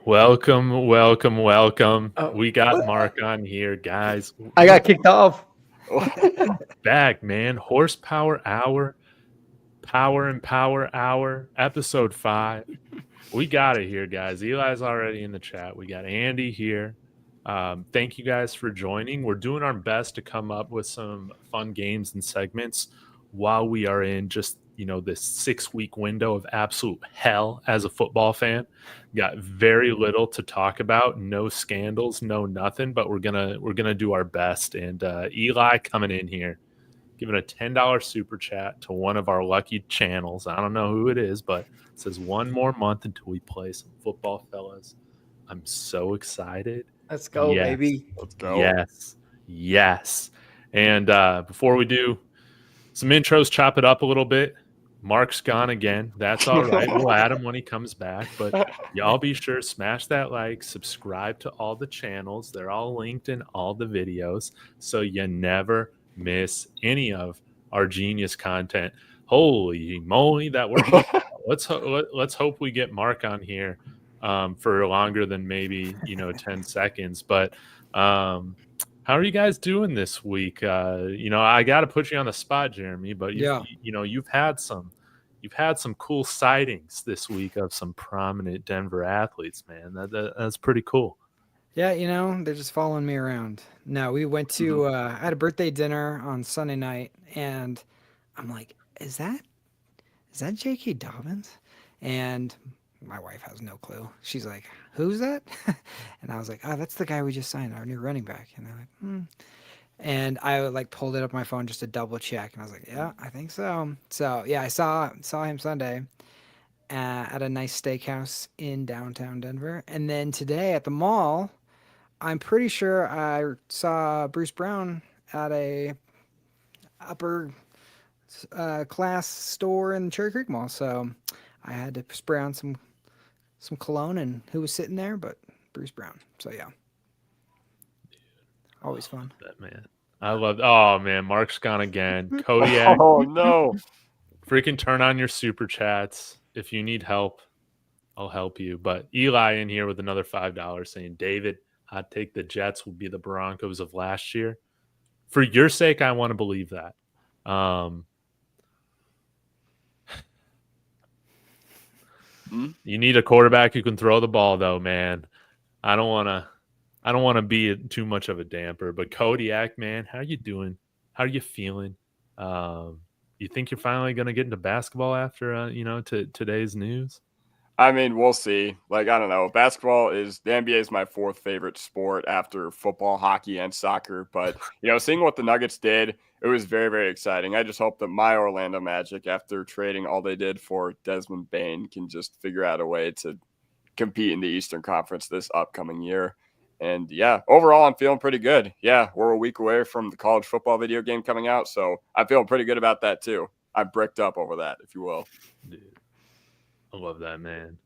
Welcome, welcome, welcome. Oh, We got Mark on here, guys. I got kicked off. Back, man. Horsepower Hour, Power and Power Hour, episode 5. We got it here, guys. Eli's already in the chat. We got Andy here. Thank you guys for joining. We're doing our best to come up with some fun games and segments while we are in just this 6-week window of absolute hell as a football fan. Got very little to talk about, no scandals, no nothing, but we're gonna do our best. And Eli coming in here, giving a $10 super chat to one of our lucky channels. I don't know who it is, but it says one more month until we play some football, fellas. I'm so excited. Let's go, Yes. baby. Let's go. Yes. And before we do some intros, chop it up a little bit. Mark's gone again. That's all right. We'll add him when he comes back. But y'all be sure, smash that like, subscribe to all the channels. They're all linked in all the videos, so you never miss any of our genius content. Holy moly, that worked. Let's hope we get Mark on here for longer than maybe 10 seconds. But how are you guys doing this week? I got to put you on the spot, Jeremy, but you've had some cool sightings this week of some prominent Denver athletes, man. That's pretty cool. Yeah, they're just following me around. No, we went to I had a birthday dinner on Sunday night, and I'm like, is that J.K. Dobbins? And my wife has no clue. She's like, who's that? And I was like, oh, that's the guy we just signed, our new running back. And they're like, And I pulled it up on my phone just to double check, and I was like, yeah, I think so. So yeah, I saw him Sunday at a nice steakhouse in downtown Denver, and then today at the mall, I'm pretty sure I saw Bruce Brown at a upper class store in Cherry Creek Mall. So I had to spray on some cologne, and who was sitting there but Bruce Brown. So yeah, always fun. That man, I love. Oh man, Mark's gone again. Kodiak. Oh no! Freaking turn on your super chats if you need help. I'll help you. But Eli in here with another $5 saying, David, I'd take the Jets will be the Broncos of last year. For your sake, I want to believe that. You need a quarterback who can throw the ball, though, man. I don't want to be too much of a damper. But Kodiak, man, how you doing? How are you feeling? You think you're finally going to get into basketball after today's news? I mean, we'll see. I don't know. Basketball the NBA is my 4th favorite sport after football, hockey, and soccer. But, seeing what the Nuggets did, it was very, very exciting. I just hope that my Orlando Magic, after trading all they did for Desmond Bane, can just figure out a way to compete in the Eastern Conference this upcoming year. And, yeah, overall, I'm feeling pretty good. Yeah, we're a week away from the college football video game coming out, so I'm feeling pretty good about that, too. I'm bricked up over that, if you will. Dude. I love that, man.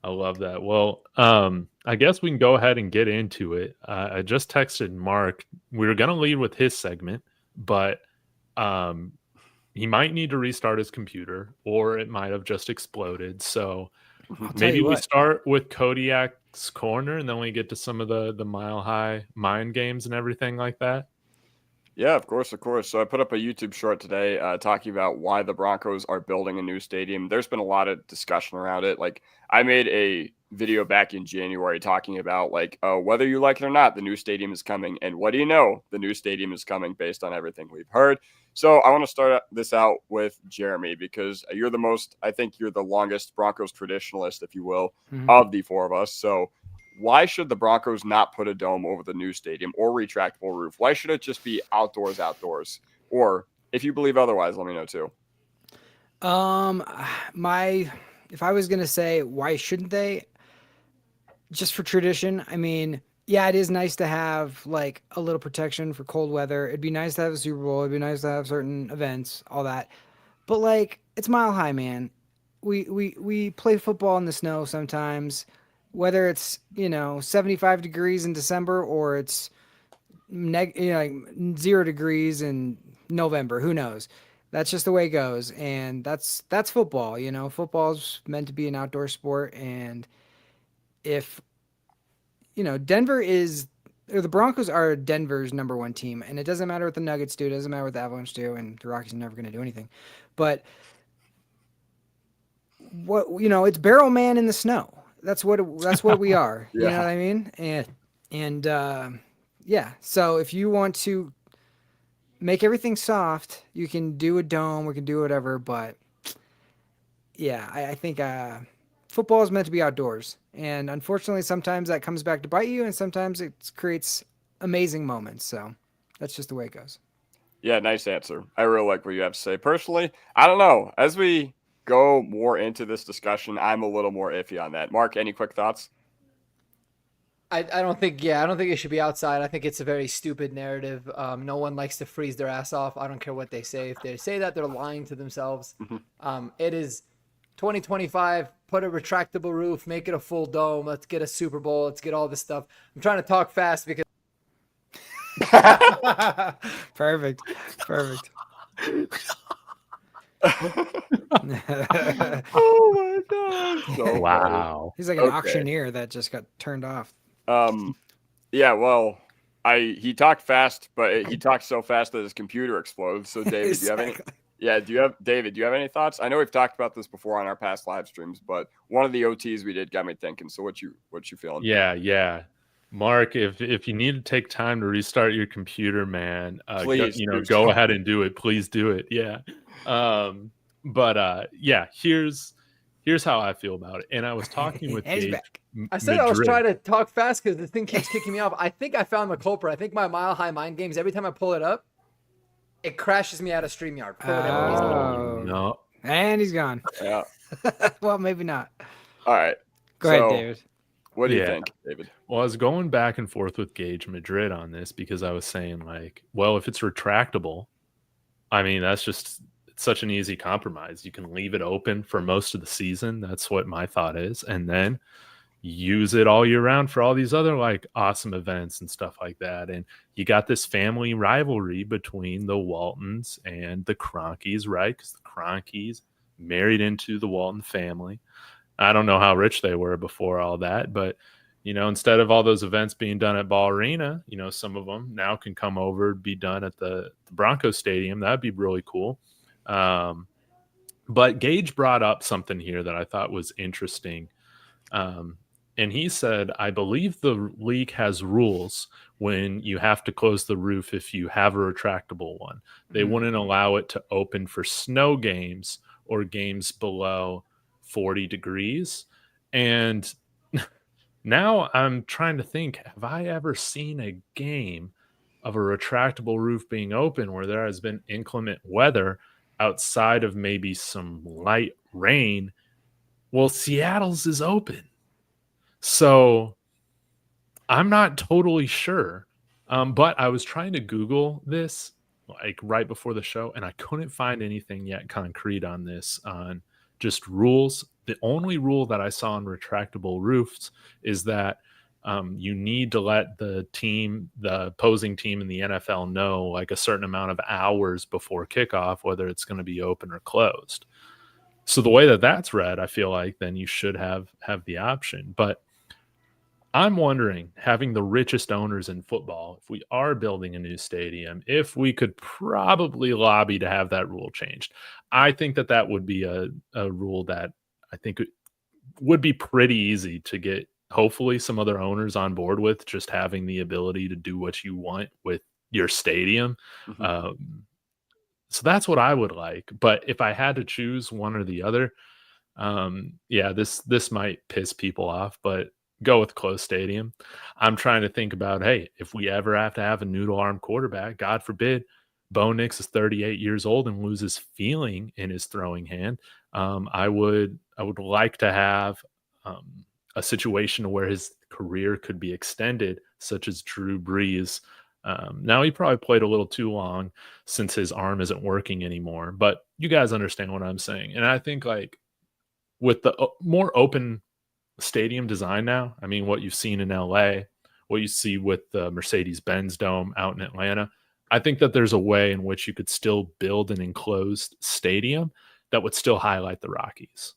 I love that. Well, I guess we can go ahead and get into it. I just texted Mark. We were going to lead with his segment, but he might need to restart his computer, or it might have just exploded. So maybe we start with Kodiak's corner, and then we get to some of the Mile High mind games and everything like that. Yeah, of course. So I put up a YouTube short today talking about why the Broncos are building a new stadium. There's been a lot of discussion around it. I made a video back in January talking about whether you like it or not, the new stadium is coming. And what do you know? The new stadium is coming based on everything we've heard. So I want to start this out with Jeremy, because I think you're the longest Broncos traditionalist, if you will, of the 4 of us. So why should the Broncos not put a dome over the new stadium or retractable roof? Why should it just be outdoors? Or if you believe otherwise, let me know too. If I was going to say why shouldn't they, just for tradition, I mean, yeah, it is nice to have a little protection for cold weather. It'd be nice to have a Super Bowl. It'd be nice to have certain events, all that. But it's Mile High, man. We play football in the snow sometimes. Whether it's 75 degrees in December or it's 0 degrees in November, who knows? That's just the way it goes, and that's football. Football's meant to be an outdoor sport, and if Denver the Broncos are Denver's number one team, and it doesn't matter what the Nuggets do, it doesn't matter what the Avalanche do, and the Rockies are never going to do anything. But it's Barrel Man in the snow. That's what we are. Yeah. You know what I mean? And So if you want to make everything soft, you can do a dome, we can do whatever. But yeah, I think football is meant to be outdoors, and unfortunately, sometimes that comes back to bite you, and sometimes it creates amazing moments. So that's just the way it goes. Yeah, nice answer. I really like what you have to say. Personally, I don't know. As we go more into this discussion, I'm a little more iffy on that. Mark, any quick thoughts? I don't think it should be outside. I think it's a very stupid narrative. No one likes to freeze their ass off. I don't care what they say. If they say that, they're lying to themselves. It is 2025. Put a retractable roof, make it a full dome. Let's get a Super Bowl. Let's get all this stuff. I'm trying to talk fast because. Perfect. Oh my god! So Wow. He's like an auctioneer that just got turned off. Yeah. Well, he talked fast, but he talked so fast that his computer explodes. So, David, do you have any? Yeah, do you have any thoughts? I know we've talked about this before on our past live streams, but one of the OTs we did got me thinking. So, what you feeling? Yeah. Mark, if you need to take time to restart your computer, man, please, go ahead and do it. Please do it. Yeah. Here's how I feel about it. And I was talking with Gage. I said I was trying to talk fast because the thing keeps kicking me off. I think I found the culprit. I think my Mile High Mind Games, every time I pull it up, it crashes me out of StreamYard. No. And he's gone. Yeah. Well, maybe not. All right. Go ahead, David. What do you think, David? Well, I was going back and forth with Gage Madrid on this because I was saying, if it's retractable, I mean, that's just such an easy compromise. You can leave it open for most of the season. That's what my thought is. And then use it all year round for all these other awesome events and stuff like that. And you got this family rivalry between the Waltons and the Cronkies, right? Because the Cronkies married into the Walton family. I don't know how rich they were before all that, but instead of all those events being done at Ball Arena, some of them now can come over, be done at the Broncos Stadium. That'd be really cool. But Gage brought up something here that I thought was interesting. And he said, I believe the league has rules when you have to close the roof if you have a retractable one. They wouldn't allow it to open for snow games or games below 40 degrees. And now I'm trying to think, have I ever seen a game of a retractable roof being open where there has been inclement weather outside of maybe some light rain? Well, Seattle's is open. So I'm not totally sure. But I was trying to Google this right before the show, and I couldn't find anything yet concrete on this, on just rules. The only rule that I saw on retractable roofs is that you need to let the opposing team in the NFL know a certain amount of hours before kickoff, whether it's going to be open or closed. So the way that that's read, I feel like then you should have the option. But I'm wondering, having the richest owners in football, if we are building a new stadium, if we could probably lobby to have that rule changed. I think that would be a rule that I think would be pretty easy to get, hopefully, some other owners on board with, just having the ability to do what you want with your stadium. So that's what I would like. But if I had to choose one or the other, this might piss people off, but go with closed stadium. I'm trying to think about, hey, if we ever have to have a noodle arm quarterback, God forbid, Bo Nix is 38 years old and loses feeling in his throwing hand. I would like to have a situation where his career could be extended, such as Drew Brees. Now he probably played a little too long since his arm isn't working anymore, but you guys understand what I'm saying. And I think with the more open stadium design now, I mean, what you've seen in LA, what you see with the Mercedes-Benz Dome out in Atlanta, I think that there's a way in which you could still build an enclosed stadium that would still highlight the Rockies.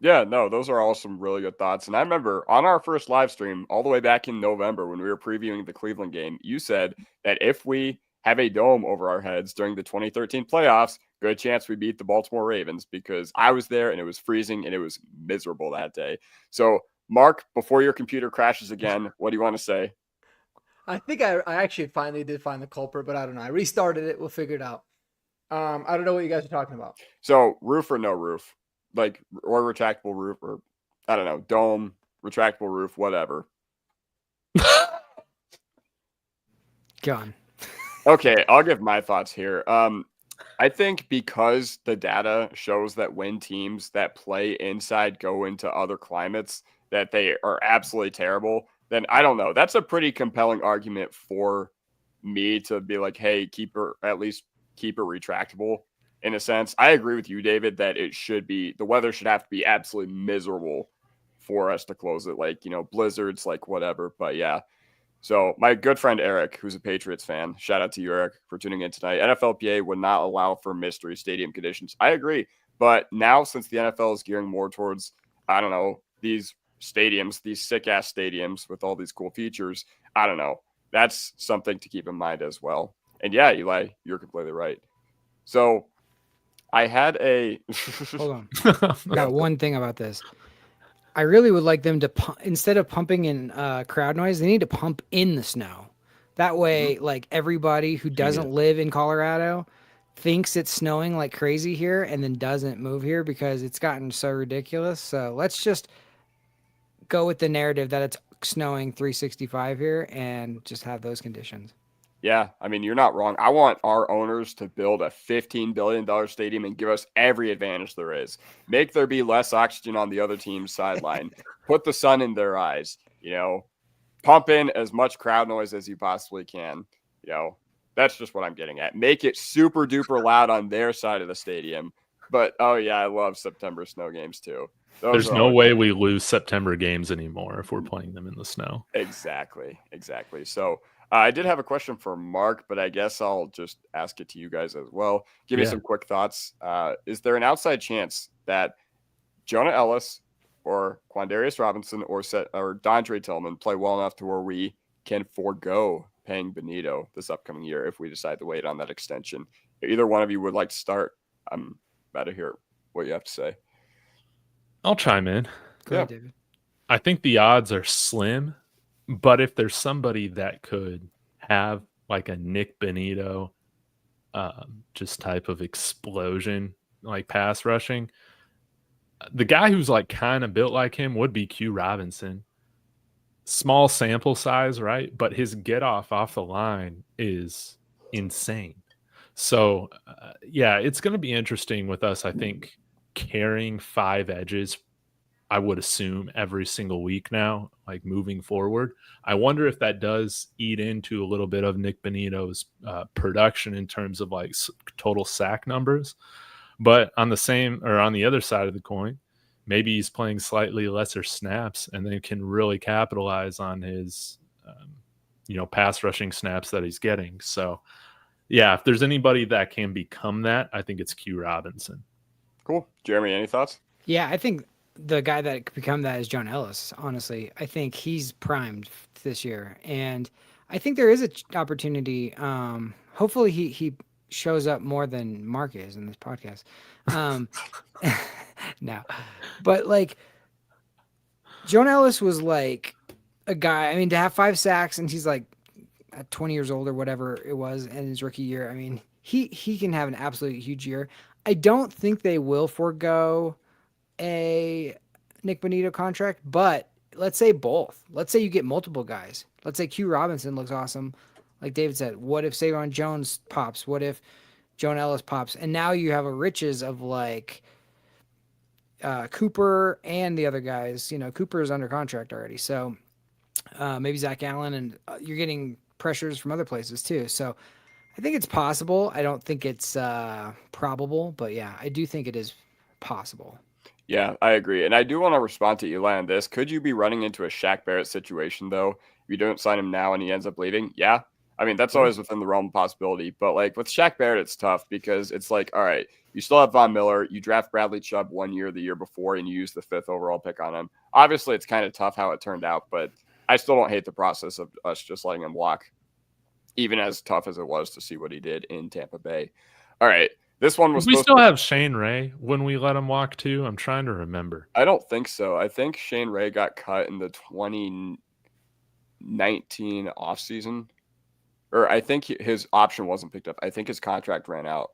Yeah, no, those are all some really good thoughts. And I remember on our first live stream, all the way back in November when we were previewing the Cleveland game, you said that if we have a dome over our heads during the 2013 playoffs, good chance we beat the Baltimore Ravens, because I was there and it was freezing and it was miserable that day. So, Mark, before your computer crashes again, what do you want to say? I think I actually finally did find the culprit, but I don't know. I restarted it. We'll figure it out. I don't know what you guys are talking about. So, roof or no roof? Like, or retractable roof, or I don't know, dome, retractable roof, whatever. Gone. Okay, I'll give my thoughts here. I think because the data shows that when teams that play inside go into other climates, that they are absolutely terrible, then I don't know. That's a pretty compelling argument for me to be like, hey, at least keep it retractable. In a sense, I agree with you, David, that the weather should have to be absolutely miserable for us to close it. Like, blizzards, like whatever. But yeah. So my good friend Eric, who's a Patriots fan, shout out to you, Eric, for tuning in tonight. NFLPA would not allow for mystery stadium conditions. I agree. But now, since the NFL is gearing more towards, I don't know, these stadiums, these sick ass stadiums with all these cool features, I don't know. That's something to keep in mind as well. And yeah, Eli, you're completely right. So I had a Hold on. I got one thing about this. I really would like them to instead of pumping in crowd noise, they need to pump in the snow. That way, like everybody who doesn't live in Colorado thinks it's snowing like crazy here and then doesn't move here because it's gotten so ridiculous. So let's just go with the narrative that it's snowing 365 here and just have those conditions. Yeah, I mean, you're not wrong. I want our owners to build a $15 billion stadium and give us every advantage there is. Make there be less oxygen on the other team's sideline. Put the sun in their eyes, pump in as much crowd noise as you possibly can. That's just what I'm getting at. Make it super duper loud on their side of the stadium. But, oh yeah, I love September snow games too. There's no way we lose September games anymore if we're playing them in the snow. Exactly. So, I did have a question for Mark, but I guess I'll just ask it to you guys as well. Give me some quick thoughts. Is there an outside chance that Jonah Ellis or Quandarius Robinson or Dondre Tillman play well enough to where we can forego paying Benito this upcoming year if we decide to wait on that extension? If either one of you would like to start, I'm about to hear what you have to say. I'll chime in. Go ahead, David. I think the odds are slim. But if there's somebody that could have like a Nick Benito just type of explosion, like pass rushing, the guy who's like kind of built like him would be Q Robinson. Small sample size, right? But his get off the line is insane. So, it's going to be interesting with us, I think, carrying 5 edges, I would assume, every single week now, like moving forward. I wonder if that does eat into a little bit of Nick Benito's production in terms of like total sack numbers. But on the other side of the coin, maybe he's playing slightly lesser snaps and then can really capitalize on his, pass rushing snaps that he's getting. So, if there's anybody that can become that, I think it's Q Robinson. Cool. Jeremy, any thoughts? Yeah, I think the guy that could become that is John Ellis, honestly. I think he's primed this year. And I think there is an opportunity. Hopefully he shows up more than Mark is in this podcast. No. But, like, Jonah Ellis was, like, a guy. I mean, to have 5 sacks and he's, like, at 20 years old or whatever it was in his rookie year, I mean, he can have an absolutely huge year. I don't think they will forego a Nick Benito contract, but let's say both. Let's say you get multiple guys. Let's say Q Robinson looks awesome. Like David said, what if Savon Jones pops? What if Jonah Ellis pops? And now you have a riches of like Cooper and the other guys. Cooper is under contract already. So maybe Zach Allen, and you're getting pressures from other places too. So I think it's possible. I don't think it's probable, but yeah, I do think it is possible. Yeah, I agree. And I do want to respond to Eli on this. Could you be running into a Shaq Barrett situation, though, if you don't sign him now and he ends up leaving? Yeah. I mean, that's always within the realm of possibility. But like with Shaq Barrett, it's tough because it's like, all right, you still have Von Miller. You draft Bradley Chubb 1 year the year before, and you use the 5th overall pick on him. Obviously, it's kind of tough how it turned out, but I still don't hate the process of us just letting him walk, even as tough as it was to see what he did in Tampa Bay. All right. This one was. We still have Shane Ray when we let him walk too. I'm trying to remember. I don't think so. I think Shane Ray got cut in the 2019 offseason. Or I think his option wasn't picked up. I think his contract ran out.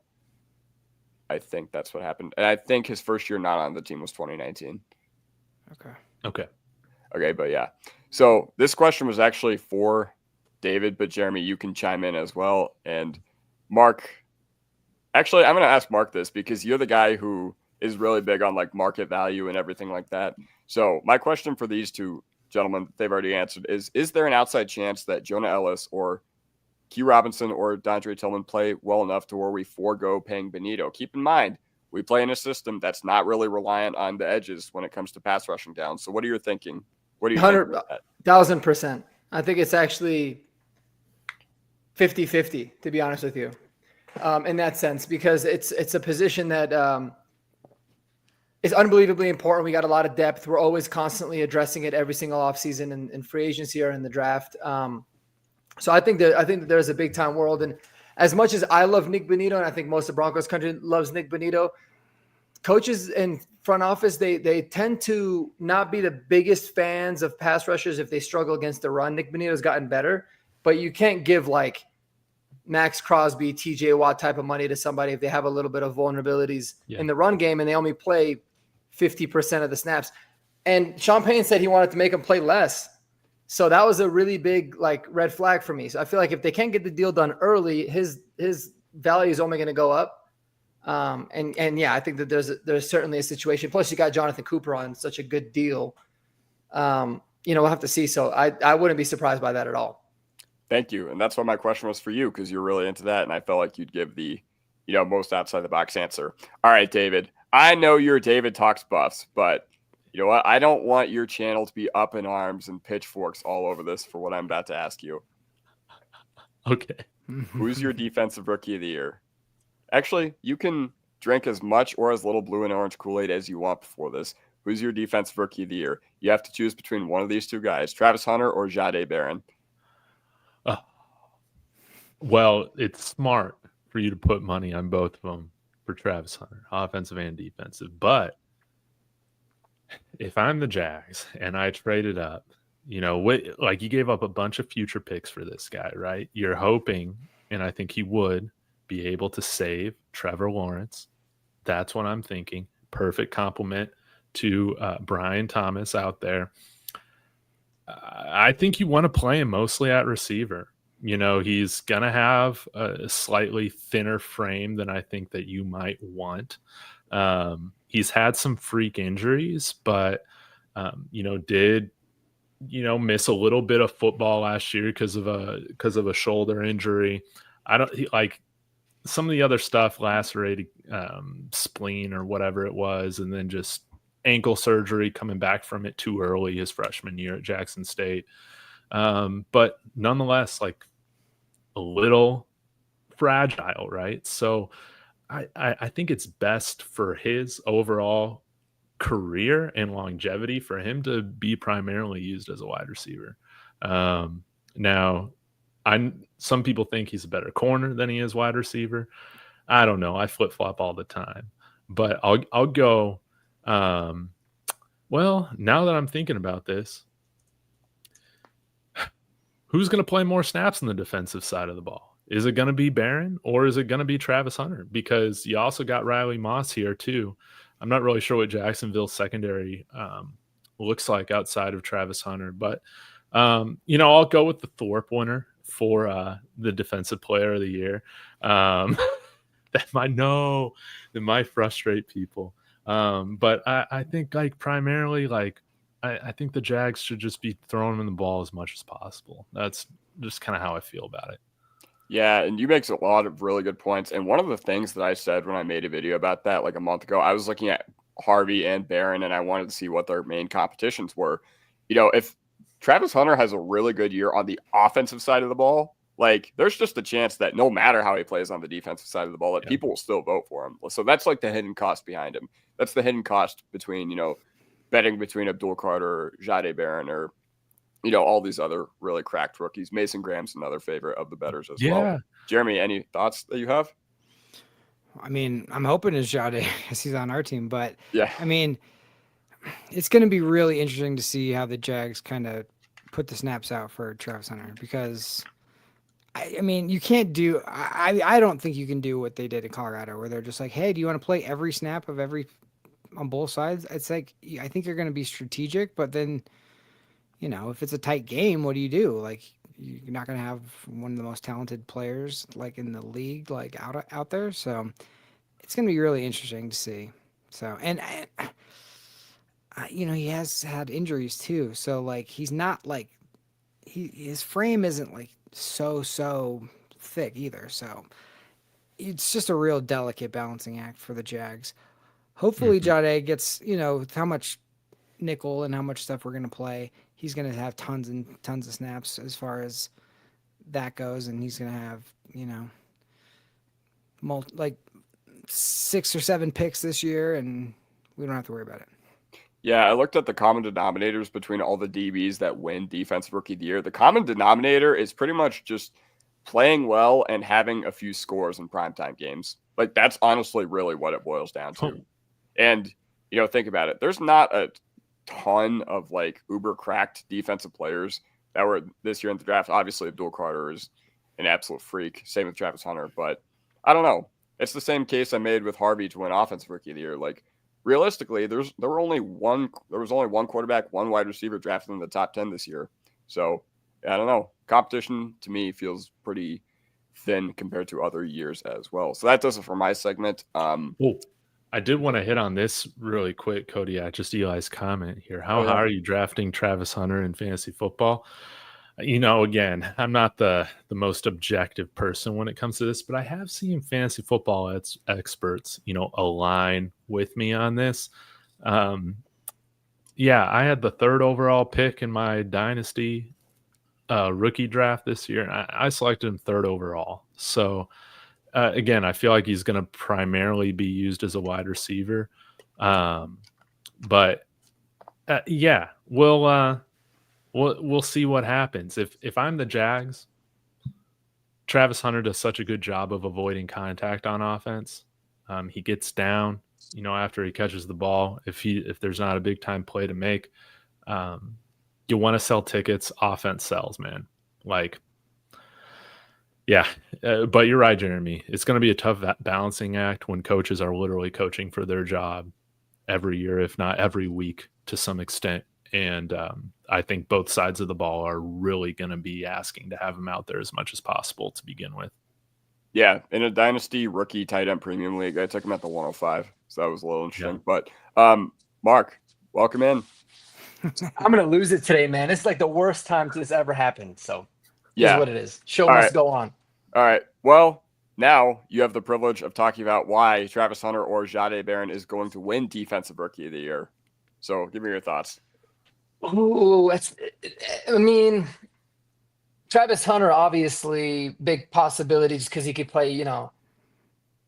I think that's what happened. And I think his first year not on the team was 2019. Okay. But yeah. So this question was actually for David, but Jeremy, you can chime in as well. And Mark, actually, I'm going to ask Mark this because you're the guy who is really big on like market value and everything like that. So my question for these two gentlemen, they've already answered, is there an outside chance that Jonah Ellis or Q Robinson or Dondre Tillman play well enough to where we forego paying Benito? Keep in mind, we play in a system that's not really reliant on the edges when it comes to pass rushing down. So what are you thinking? What do you think about that? 1,000%. I think it's actually 50-50, to be honest with you, in that sense, because it's a position that is unbelievably important. We got a lot of depth. We're always constantly addressing it every single offseason in free agency or in the draft. So I think that there's a big time world. And as much as I love Nick Bonito, and I think most of Broncos country loves Nick Bonito, coaches in front office, they tend to not be the biggest fans of pass rushers if they struggle against the run. Nick Bonito's gotten better, but you can't give like Max Crosby, TJ Watt type of money to somebody if they have a little bit of vulnerabilities in the run game and they only play 50% of the snaps. And Sean Payne said he wanted to make them play less. So that was a really big like red flag for me. So I feel like if they can't get the deal done early, his value is only going to go up. And yeah, I think that there's certainly a situation. Plus, you got Jonathan Cooper on such a good deal. We'll have to see. So I wouldn't be surprised by that at all. Thank you. And that's why my question was for you, because you're really into that. And I felt like you'd give the, most outside the box answer. All right, David. I know you're David Talks Buffs, but you know what? I don't want your channel to be up in arms and pitchforks all over this for what I'm about to ask you. Okay. Who's your defensive rookie of the year? Actually, you can drink as much or as little blue and orange Kool-Aid as you want before this. Who's your defensive rookie of the year? You have to choose between one of these two guys, Travis Hunter or Jahdae Barron. Well, it's smart for you to put money on both of them for Travis Hunter, offensive and defensive. But if I'm the Jags and I traded up, like you gave up a bunch of future picks for this guy, right? You're hoping, and I think he would, be able to save Trevor Lawrence. That's what I'm thinking. Perfect compliment to Brian Thomas out there. I think you want to play him mostly at receiver. He's going to have a slightly thinner frame than I think that you might want. He's had some freak injuries, but, did miss a little bit of football last year because of a shoulder injury. Some of the other stuff, lacerated spleen or whatever it was, and then just ankle surgery coming back from it too early his freshman year at Jackson State. But nonetheless, like a little fragile, right? So I think it's best for his overall career and longevity for him to be primarily used as a wide receiver. Now, some people think he's a better corner than he is wide receiver. I don't know. I flip-flop all the time. But I'll go well, now that I'm thinking about this, who's going to play more snaps on the defensive side of the ball? Is it going to be Barron or is it going to be Travis Hunter? Because you also got Riley Moss here too. I'm not really sure what Jacksonville's secondary looks like outside of Travis Hunter, but I'll go with the Thorpe winner for the defensive player of the year. That might frustrate people. But I think primarily I think the Jags should just be throwing him the ball as much as possible. That's just kind of how I feel about it. Yeah, and you make a lot of really good points. And one of the things that I said when I made a video about that like a month ago, I was looking at Harvey and Barron, and I wanted to see what their main competitions were. If Travis Hunter has a really good year on the offensive side of the ball, like there's just a chance that no matter how he plays on the defensive side of the ball, that people will still vote for him. So that's like the hidden cost behind him. That's the hidden cost between, betting between Abdul Carter or Jahdae Barron or, all these other really cracked rookies. Mason Graham's another favorite of the bettors as well. Jeremy, any thoughts that you have? I mean, I'm hoping it's Jahdae because he's on our team, but yeah, I mean, it's going to be really interesting to see how the Jags kind of put the snaps out for Travis Hunter because I mean, you can't do, I don't think you can do what they did in Colorado where they're just like, hey, do you want to play every snap of every on both sides? It's like, I think you're going to be strategic, but then, if it's a tight game, what do you do? Like, you're not going to have one of the most talented players like in the league, like out there. So it's going to be really interesting to see. So, and he has had injuries too. So like, he's not like his frame isn't like so thick either. So it's just a real delicate balancing act for the Jags. Hopefully Jahdae gets, how much nickel and how much stuff we're going to play. He's going to have tons and tons of snaps as far as that goes. And he's going to have, like 6 or 7 picks this year, and we don't have to worry about it. Yeah, I looked at the common denominators between all the DBs that win Defensive Rookie of the Year. The common denominator is pretty much just playing well and having a few scores in primetime games. Like, that's honestly really what it boils down to. And, think about it. There's not a ton of, like, uber cracked defensive players that were this year in the draft. Obviously, Abdul Carter is an absolute freak. Same with Travis Hunter. But I don't know. It's the same case I made with Harvey to win Offensive Rookie of the Year. Like, realistically, there was only one quarterback, one wide receiver drafted in the top 10 this year. So I don't know. Competition to me feels pretty thin compared to other years as well. So that does it for my segment. I did want to hit on this really quick, Cody. Just Eli's comment here. How high are you drafting Travis Hunter in fantasy football? Again, I'm not the most objective person when it comes to this, but I have seen fantasy football experts, align with me on this. I had the 3rd overall pick in my dynasty rookie draft this year, and I selected him 3rd overall. So, again, I feel like he's going to primarily be used as a wide receiver. We'll see what happens. If I'm the Jags, Travis Hunter does such a good job of avoiding contact on offense. He gets down, after he catches the ball. If there's not a big time play to make, you want to sell tickets. Offense sells, man. Like, but you're right, Jeremy. It's going to be a tough balancing act when coaches are literally coaching for their job every year, if not every week to some extent. And I think both sides of the ball are really going to be asking to have him out there as much as possible to begin with. Yeah, in a dynasty rookie tight end premium league, I took him at the 105, so that was a little interesting. Yeah. But Mark, welcome in. I'm going to lose it today, man. It's like the worst time this ever happened. So yeah, what it is. Show must go on. All right. Well, now you have the privilege of talking about why Travis Hunter or Jahdae Barron is going to win Defensive Rookie of the Year. So give me your thoughts. Oh, Travis Hunter, obviously big possibility just because he could play,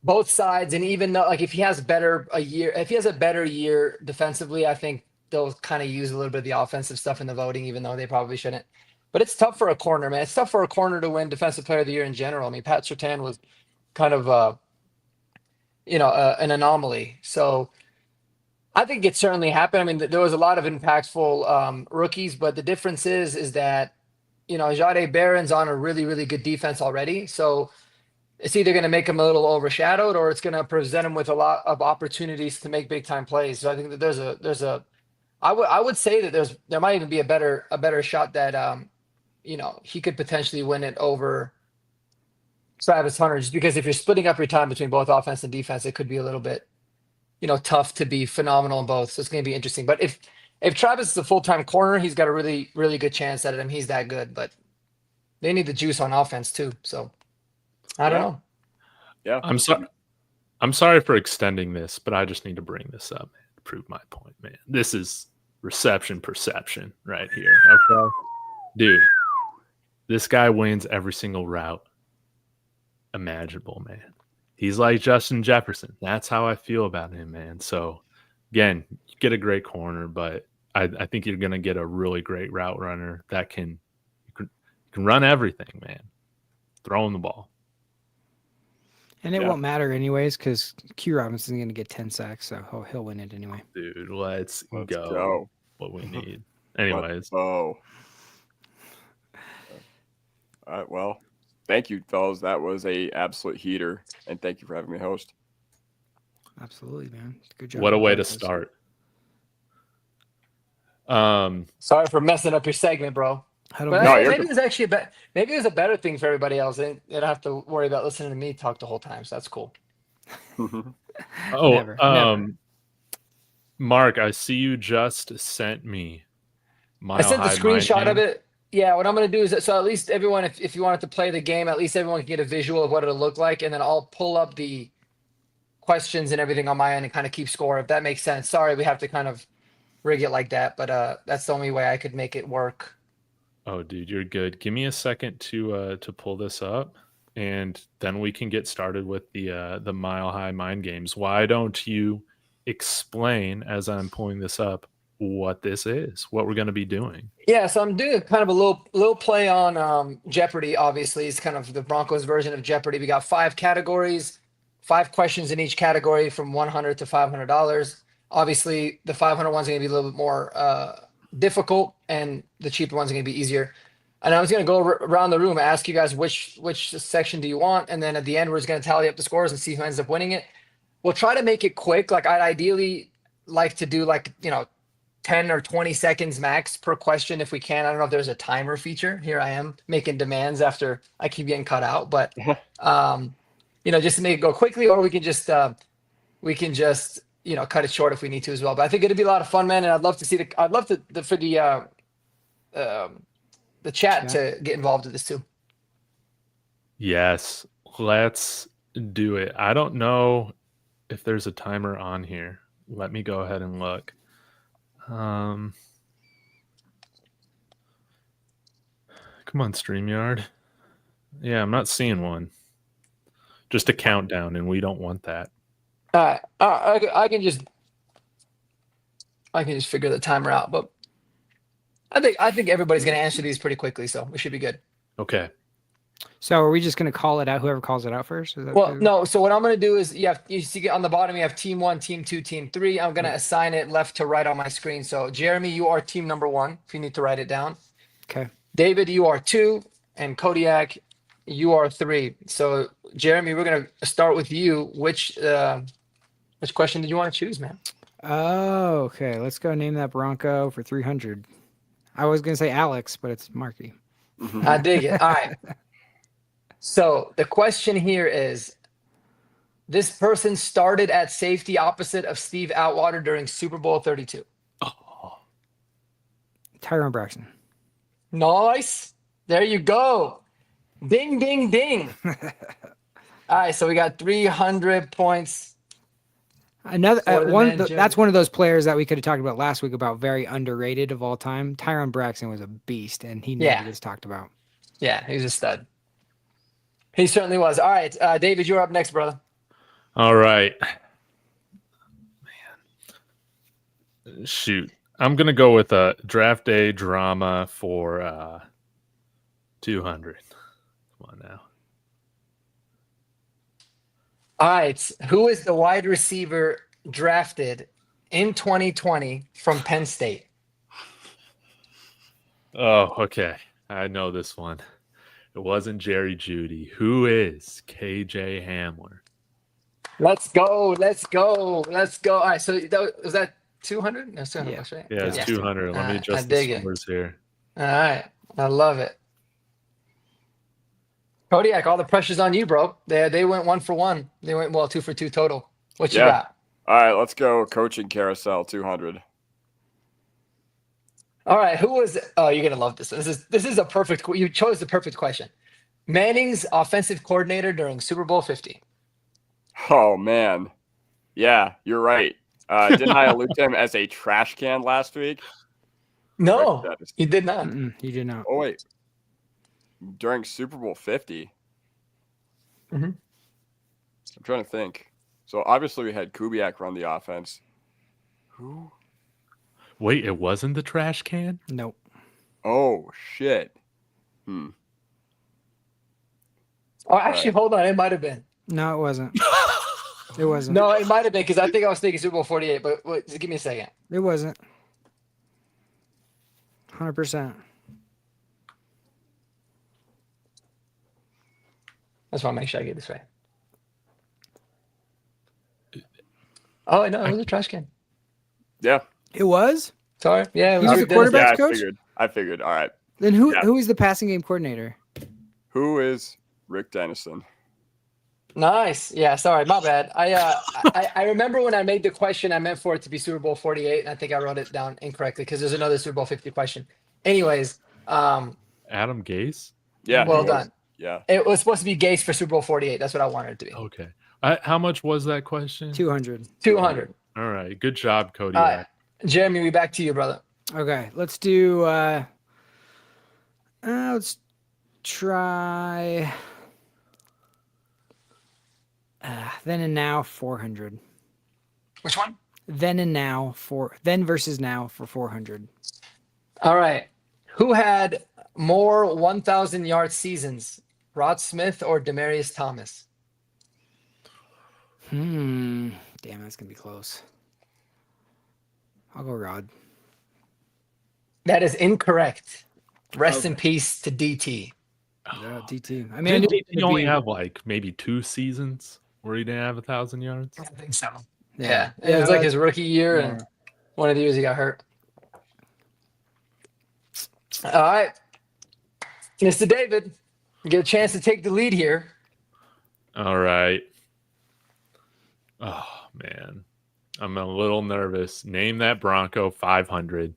both sides. And even though, like, if he has a better year defensively, I think they'll kind of use a little bit of the offensive stuff in the voting, even though they probably shouldn't. But it's tough for a corner, man. It's tough for a corner to win Defensive Player of the Year in general. I mean, Pat Surtain was kind of, an anomaly. So I think it certainly happened. I mean, there was a lot of impactful rookies, but the difference is that, Jahdae Barron's on a really, really good defense already. So it's either going to make him a little overshadowed or it's going to present him with a lot of opportunities to make big time plays. So I think that I would say that there might even be a better shot that, he could potentially win it over Travis Hunter, just because if you're splitting up your time between both offense and defense, it could be a little bit, tough to be phenomenal in both. So it's going to be interesting. But if Travis is a full-time corner, he's got a really, really good chance at it. I mean, he's that good, but they need the juice on offense too. So I don't know. Yeah. I'm sorry for extending this, but I just need to bring this up to prove my point, man. This is reception perception right here. Okay. Dude, This guy wins every single route imaginable, man. He's like Justin Jefferson. That's how I feel about him, man. So, again, you get a great corner, but I think you're going to get a really great route runner that can run everything, man. Throwing the ball. And it won't matter anyways because Q Robinson's going to get 10 sacks, so he'll win it anyway. Dude, let's go. What we need. Anyways. All right, well, thank you, fellas. That was a absolute heater, and thank you for having me host. Absolutely, man. Good job. What a way to start. Sorry for messing up your segment, bro. Maybe there's actually maybe there's a better thing for everybody else. They don't have to worry about listening to me talk the whole time. So that's cool. Never. Mark, I see you just sent me I sent the screenshot of it. Yeah, what I'm going to do is, so at least everyone, if you wanted to play the game, at least everyone can get a visual of what it'll look like, and then I'll pull up the questions and everything on my end and kind of keep score, if that makes sense. Sorry, we have to kind of rig it like that, but that's the only way I could make it work. Oh, dude, you're good. Give me a second to pull this up, and then we can get started with the Mile High Mind Games. Why don't you explain, as I'm pulling this up, what this is, what we're going to be doing? Yeah, so I'm doing kind of a little play on Jeopardy. Obviously, it's kind of the Broncos version of Jeopardy. We got 5 categories, 5 questions in each category from $100 to $500. Obviously, the 500 ones are going to be a little bit more difficult, and the cheaper ones are going to be easier. And I was going to go around the room and ask you guys which section do you want, and then at the end we're just going to tally up the scores and see who ends up winning it. We'll try to make it quick. Like I'd ideally like to do 10 or 20 seconds max per question if we can. I don't know if there's a timer feature. Here I am making demands after I keep getting cut out, but just to make it go quickly, or we can just cut it short if we need to as well. But I think it'd be a lot of fun, man. And I'd love to see for the chat to get involved with this too. Yes, let's do it. I don't know if there's a timer on here. Let me go ahead and look. Come on, StreamYard. Yeah, I'm not seeing one. Just a countdown, and we don't want that. I can just figure the timer out, but I think everybody's going to answer these pretty quickly, so we should be good. Okay. So are we just going to call it out? Whoever calls it out first? No. So what I'm going to do is you see on the bottom, you have team 1, team 2, team 3. I'm going to assign it left to right on my screen. So Jeremy, you are team number 1, if you need to write it down. Okay. David, you are 2, and Kodiak, you are 3. So Jeremy, we're going to start with you. Which question did you want to choose, man? Oh, okay. Let's go name that Bronco for 300. I was going to say Alex, but it's Marky. I dig it. All right. So the question here is, this person started at safety opposite of Steve Atwater during Super Bowl 32. Oh. Tyrone Braxton. Nice. There you go. Ding, ding, ding. All right. So we got 300 points. Another that's one of those players that we could have talked about last week about very underrated of all time. Tyrone Braxton was a beast, and he never gets talked about. Yeah, he was a stud. He certainly was. All right, David, you're up next, brother. All right. Man. Shoot. I'm going to go with a draft day drama for 200. Come on now. All right. Who is the wide receiver drafted in 2020 from Penn State? Oh, okay. I know this one. It wasn't Jerry Jeudy. Who is KJ Hamler? Let's go. All right. So was that 200? No, 200 bucks, right? Yeah, it's 200. Let me adjust the scores here. All right. I love it. Kodiak, all the pressure's on you, bro. They went 1 for 1. They went 2 for 2 total. What you got? All right, let's go coaching carousel 200. All right, who was? Oh, you're gonna love this. This is a perfect. You chose the perfect question. Manning's offensive coordinator during Super Bowl 50. Oh man, yeah, you're right. Didn't I allude to him as a trash can last week? No, you did not. You did not. Oh wait, during Super Bowl 50. Mhm. I'm trying to think. So obviously we had Kubiak run the offense. Who? Wait, it wasn't the trash can? Nope. Oh shit. Oh, actually, hold on. It might have been. No, it wasn't. It wasn't. No, it might have been because I think I was thinking Super Bowl 48. But wait, just give me a second. It wasn't. 100%. I just want to make sure I get this right. Oh no, it was a trash can. Yeah. It was? Sorry. Yeah, it He was was Rick the Dennis. quarterback? I coach? figured. All right. Then who Yeah. who is the passing game coordinator? Who is Rick Dennison? Nice. Yeah, sorry, my bad. I remember when I made the question, I meant for it to be Super Bowl 48, and I think I wrote it down incorrectly because there's another Super Bowl 50 question. Anyways, Adam Gase? Yeah. well he was. done. Yeah. It was supposed to be Gase for Super Bowl 48. That's what I wanted it to be. Okay. How much was that question? 200. 200. All right. Good job, Cody. All right. Jeremy, we back to you, brother. Okay, let's do let's try then and now 400. Which one? Then versus now for 400. All right. Who had more 1,000-yard seasons, Rod Smith or Demaryius Thomas? Damn, that's gonna be close. I'll go Rod. That is incorrect. Rest in peace to DT. Yeah, DT. I mean, I knew Didn't it he would only be- have like maybe 2 seasons where he didn't have 1,000 yards? I think so. Yeah. Yeah. It was like his rookie year, Yeah. and one of the years he got hurt. All right. Mr. David, you get a chance to take the lead here. All right. Oh, man. I'm a little nervous. Name that Bronco 500.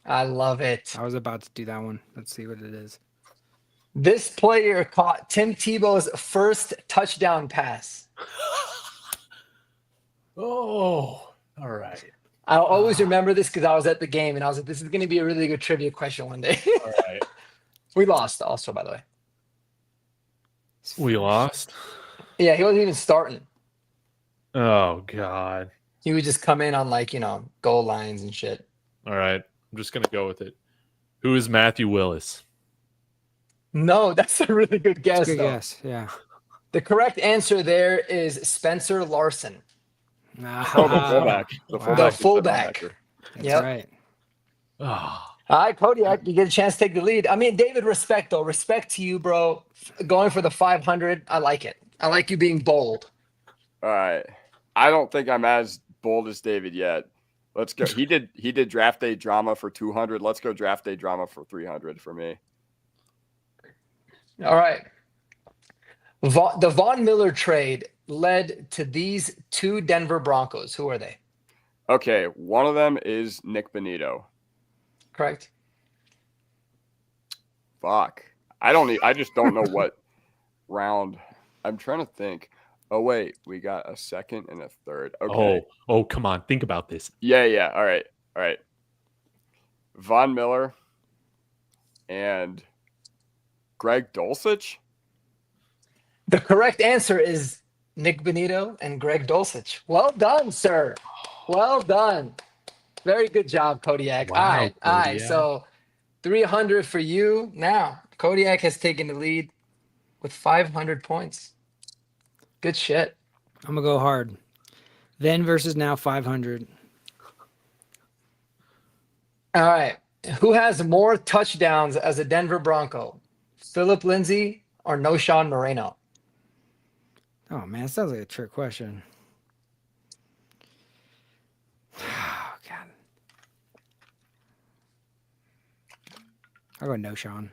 I love it. I was about to do that one. Let's see what it is. This player caught Tim Tebow's first touchdown pass. Oh, all right. I'll always remember this because I was at the game and I was like, this is going to be a really good trivia question one day. All right. We lost also, by the way. We lost? Yeah, he wasn't even starting. Oh, God. He would just come in on goal lines and shit. All right. I'm just going to go with it. Who is Matthew Willis? No, that's a really good guess. Good though. guess. Yeah. The correct answer there is Spencer Larson. Oh, the fullback. The Wow. fullback. The fullback. That's Yep. right. Oh, All right, Kodiak, you get a chance to take the lead. I mean, David, respect though. Respect to you, bro. Going for the 500. I like it. I like you being bold. All right. I don't think I'm as bold as David yet. Let's go. He did draft day drama for 200. Let's go draft day drama for 300 for me. All right. The Von Miller trade led to these 2 Denver Broncos. Who are they? Okay, one of them is Nick Benito. Correct. Fuck. I just don't know what round. I'm trying to think. Oh wait, we got a second and a third. Okay. oh, come on. Think about this. Yeah. All right. Von Miller and Greg Dulcich. The correct answer is Nick Benito and Greg Dulcich. Well done, sir. Well done. Very good job, Kodiak. Wow, All right. Kodiak. So 300 for you. Now, Kodiak has taken the lead with 500 points. Good shit. I'm gonna go hard. Then versus now 500. All right. Who has more touchdowns as a Denver Bronco? Philip Lindsay or Noshawn Moreno? Oh man, it sounds like a trick question. Oh god. I'll go no Sean.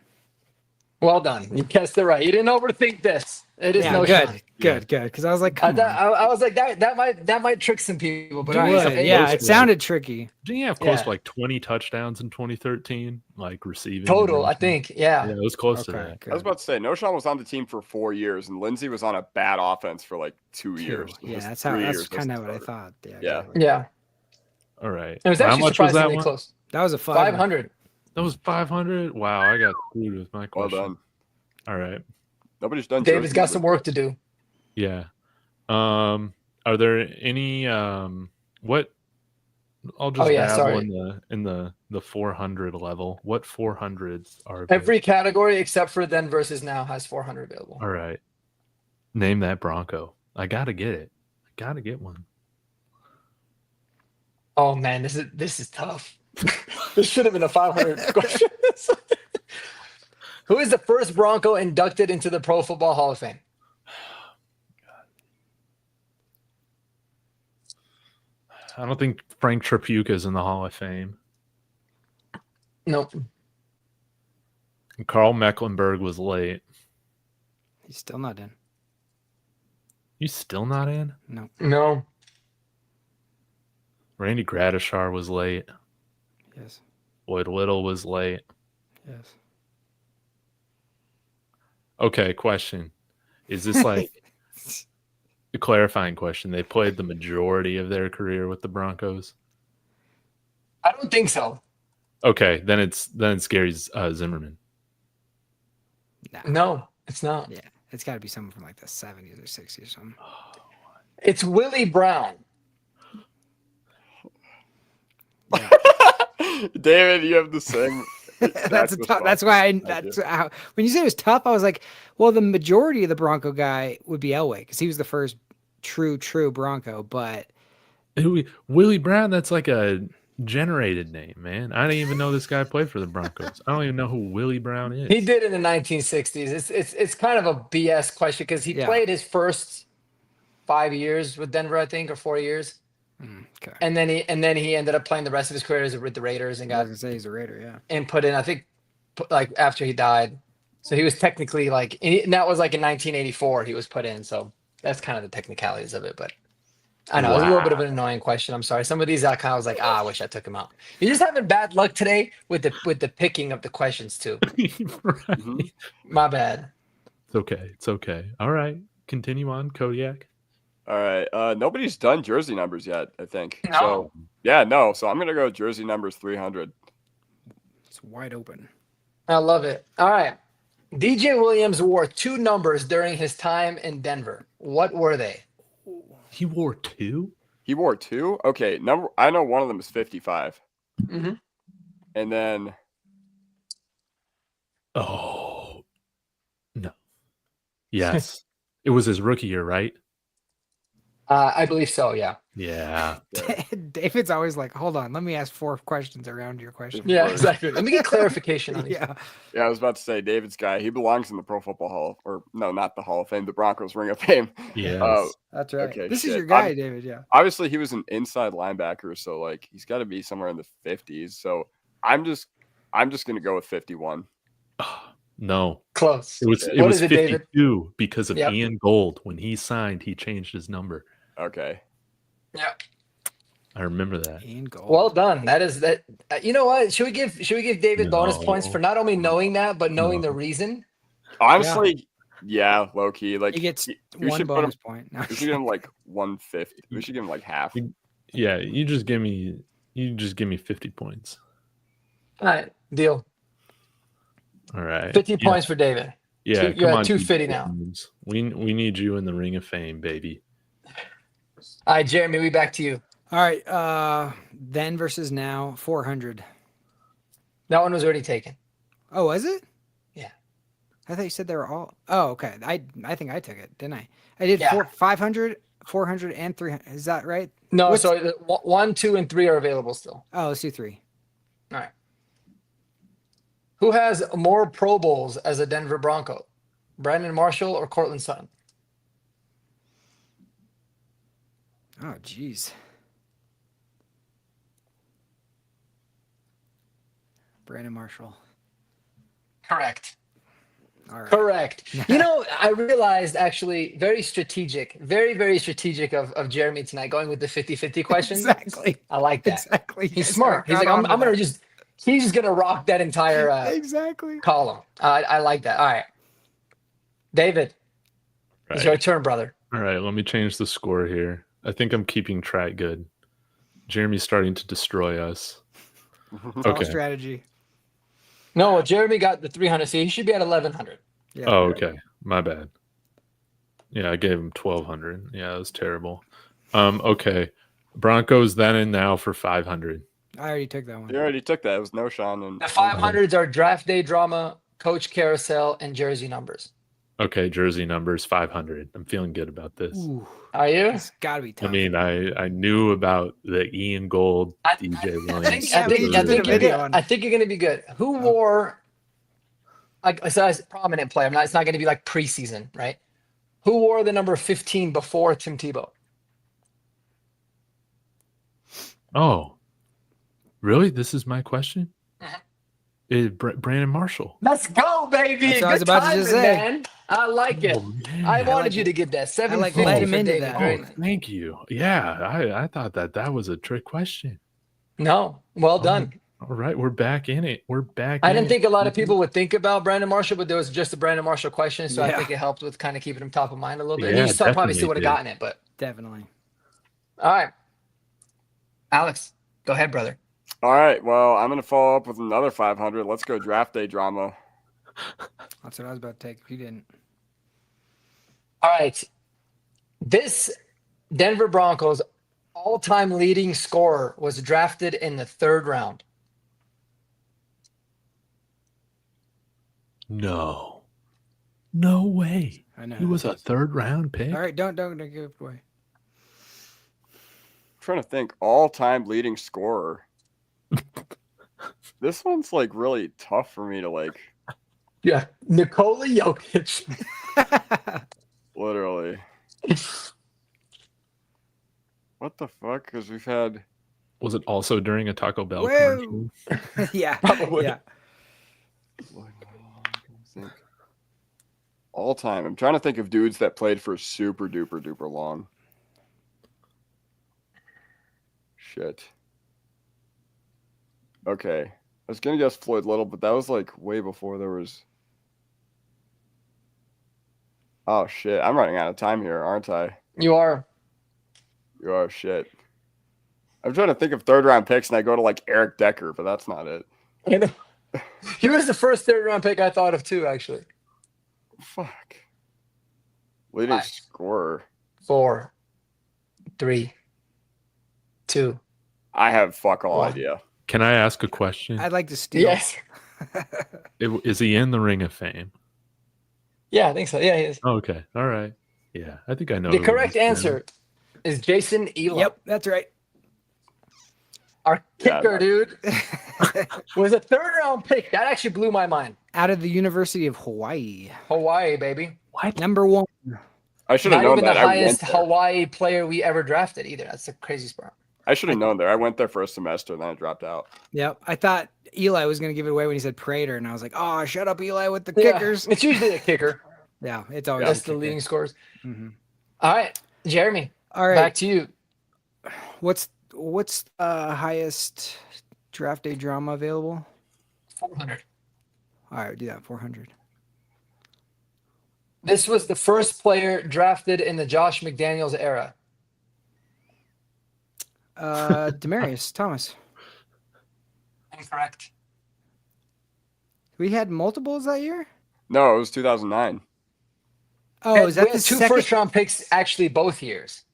Well done. You guessed it right. You didn't overthink this. It is Yeah, Noshawn. good. Because I was like, I, come on. I was like that might trick some people, but It all right, would. so Yeah, close it to sounded tricky. Didn't he have close Yeah. to like 20 touchdowns in 2013? Like receiving. total, and I rushing? think. Yeah. Yeah, it was close to Okay, that. good. I was about to say, Noshawn was on the team for 4 years, and Lindsey was on a bad offense for like 2 years. Yeah, Just that's 3 that's years kind of was what I the thought. Yeah. Yeah. exactly. Yeah. All right. It was How actually much was that surprisingly one? close. That was a 500. 500. That was 500. Wow, I got screwed with my Well question. done. All right. Nobody's done. David's jersey got numbers some work yet. to do. Yeah. Are there any what I'll just yeah, dabble sorry. in the 400 level. What 400s are good? Every category except for then versus now has 400 available. All right. Name that Bronco. I gotta get it. I gotta get one. Oh man, this is tough. This should have been a 500 question. Who is the first Bronco inducted into the Pro Football Hall of Fame? I don't think Frank Tripucka is in the Hall of Fame. Nope. And Carl Mecklenburg was late. He's still not in. You still not in? No. No. Randy Gradishar was late. Yes. Lloyd Little was late. Yes. Okay, question. Is this like a clarifying question? They played the majority of their career with the Broncos? I don't think so. Okay, then it's Gary Zimmerman. Nah. No, it's not. Yeah. It's got to be someone from like the 70s or 60s or something. It's Willie Brown. Yeah. David, you have the same. That's tough. That's why when you said it was tough, I was like, well, the majority of the Bronco guy would be Elway because he was the first true Bronco. But Willie Brown, that's like a generated name, man. I didn't even know this guy played for the Broncos. I don't even know who Willie Brown is. He did in the 1960s. It's kind of a BS question because he played his first 5 years with Denver, I think, or 4 years. Okay. And then he ended up playing the rest of his career with the Raiders and I got was gonna say he's a Raider, yeah. and put in, I think, like after he died. So he was technically like, and that was like in 1984 he was put in. So that's kind of the technicalities of it. But I know it was a little bit of an annoying question. I'm sorry. Some of these I kind of was like, I wish I took him out. You're just having bad luck today with the picking of the questions too. Right. My bad. It's okay. It's okay. All right. Continue on, Kodiak. All right. Nobody's done jersey numbers yet, I think. No. So yeah, no. So I'm gonna go jersey numbers 300. It's wide open. I love it. All right. DJ Williams wore 2 numbers during his time in Denver. What were they? He wore 2? He wore 2? Okay, I know one of them is 55. Mm-hmm. And then Oh. No. Yes. It was his rookie year, right? I believe so, yeah. Yeah. David's always like, hold on, let me ask 4 questions around your question. Yeah, exactly. Let me get clarification on it. Yeah. yeah, I was about to say David's guy, he belongs in the Pro Football Hall, or no, not the Hall of Fame, the Broncos Ring of Fame. Yes. That's right. Okay, this is shit. your guy, David, yeah. Obviously he was an inside linebacker, so like he's got to be somewhere in the 50s. So I'm just gonna go with 51. No. Close. It was What is it, 52 David? because of Yep. Ian Gold. When he signed, he changed his number. Okay. Yeah. I remember that. Ian Gold. Well done. That is that. You know what? Should we give David bonus No. points for not only knowing that but knowing No. the reason? Honestly, yeah, low key. Like he gets we 1 should put bonus him, point. No, we should give him like 150. We should give him like half. Yeah, you just give me 50 points. All right, deal. All right. 50 points for David. Yeah, You're come at on, 250 now. We need you in the Ring of Fame, baby. All right, Jeremy, we back to you. All right, then versus now, 400. That one was already taken. Oh, was it? Yeah. I thought you said they were all. Oh, okay. I think I took it, didn't I? I did Yeah. 500, 400, and 300. Is that right? No, What's- so 1, 2, and 3 are available still. Oh, let's do 3. All right. Who has more Pro Bowls as a Denver Bronco? Brandon Marshall or Cortland Sutton? Oh, geez. Brandon Marshall. Correct. All right. Correct. You know, I realized actually very strategic, very, very strategic of Jeremy tonight going with the 50-50 questions. Exactly. I like that. Exactly. He's Yes, smart. He's got like, I'm on to going that. to he's just going to rock that entire Exactly. column. I like that. All right. David, it's your turn, brother. All right, let me change the score here. I think I'm keeping track good. Jeremy's starting to destroy us. It's all Okay. strategy. No, Jeremy got the 300, so he should be at 1,100. Yeah. Oh, okay. My bad. Yeah, I gave him 1,200. Yeah, that was terrible. Okay. Broncos then and now for 500. I already took that one. You already took that. It was no Sean and The 500s are draft day drama, coach carousel, and jersey numbers. Okay, jersey numbers 500. I'm feeling good about this. Ooh, Are you? it's gotta be I tough. mean, I knew about the Ian Gold, DJ Williams. I think you're gonna be good. Who wore like so as a prominent player? It's not gonna be like preseason, right? Who wore the number 15 before Tim Tebow? Oh, really? This is my question? Uh-huh. Is Brandon Marshall. Let's go, baby. That's what I was Good about to timing, just say. man. I like it. Oh, man. I wanted like you it. to get that. I 750 led him for into David. that. Great. Thank you. Yeah, I thought that was a trick question. No, well done. All right, we're back in it. We're back. I in didn't it. think a lot of people would think about Brandon Marshall, but there was just a Brandon Marshall question, so I Yeah. think it helped with kind of keeping him top of mind a little bit. Yeah, You still probably definitely still would have did. gotten it, but Definitely. all right. Alex, go ahead, brother. All right. Well, I'm going to follow up with another 500. Let's go draft day drama. That's what I was about to take if you didn't. All right. This Denver Broncos all-time leading scorer was drafted in the 3rd round. No way. I know. He was a 3rd round pick. All right, don't give it away. I'm trying to think all-time leading scorer. This one's like really tough for me to like Yeah, Nikola Jokic. literally. What the fuck? Because we've had Was it also during a Taco Bell Whoa. commercial? Yeah. Probably. Yeah. all time. I'm trying to think of dudes that played for super duper duper long. Shit. Okay. I was gonna guess Floyd Little, but that was like way before there was. Oh shit! I'm running out of time here, aren't I? You are. You are shit. I'm trying to think of 3rd round picks, and I go to like Eric Decker, but that's not it. You know, he was the first 3rd round pick I thought of too, actually. Fuck. Leading 5, scorer. 4, 3, 2. I have fuck all One. idea. Can I ask a question? I'd like to steal. Yes. Is he in the Ring of Fame? Yeah, I think so. Yeah, he is. Oh, okay. All right. Yeah, I think I know. The who correct it is. answer is Jason Elam. Yep, that's right. Our Yeah, kicker, dude, was a 3rd round pick. That actually blew my mind. Out of the University of Hawaii. Hawaii, baby. Number 1. I should have Not known even that. the I went highest there. Hawaii player we ever drafted either. That's a crazy spot. I should have known there. I went there for a semester and then I dropped out. Yep. I thought Eli was going to give it away when he said Prater, and I was like, oh, shut up, Eli, with the Yeah, kickers. it's usually a kicker. Yeah, it's always That's a the kicker. leading scores. Mhm. All right, Jeremy. All right. Back to you. What's the highest draft day drama available? 400. All right, do that. 400. This was the first player drafted in the Josh McDaniels era. Demarius Thomas. Incorrect. We had multiples that year. No, it was 2009. Oh, is that we the had 2 second? first-round picks actually both years?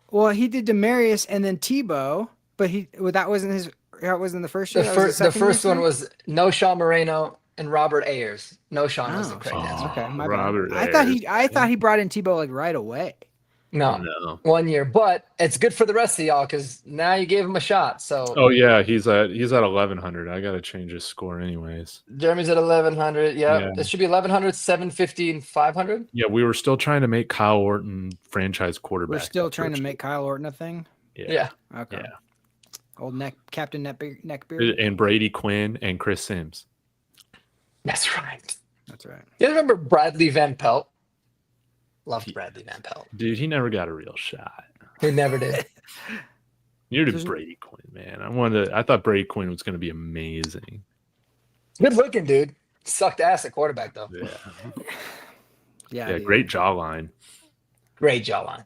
Well, he did Demarius and then Tebow, but that wasn't his. That wasn't the first year. The That was first, second year, one sorry? was No Sean Moreno and Robert Ayers. No Sean was the Oh, correct answer. Okay, my Robert bad. I thought Ayers. he brought in Tebow like right away. No, No. 1 year. But it's good for the rest of y'all because now you gave him a shot. So Oh yeah, he's at 1,100. I got to change his score anyways. Jeremy's at 1,100. Yeah, Yeah. it should be 1,100, 750, and 500. Yeah, we were still trying to make Kyle Orton franchise quarterback. We're still that trying to first make Kyle Orton a thing. year. Yeah. Okay. Yeah. Old Captain Neckbeard. And Brady Quinn and Chris Sims. That's right. That's right. You guys remember Bradley Van Pelt? Loved Bradley Van Pelt. Dude, he never got a real shot. He never did. Neither did There's- Brady Quinn, man. I thought Brady Quinn was going to be amazing. Good looking, dude. Sucked ass at quarterback, though. Yeah, Yeah. yeah, dude. great jawline. Great jawline.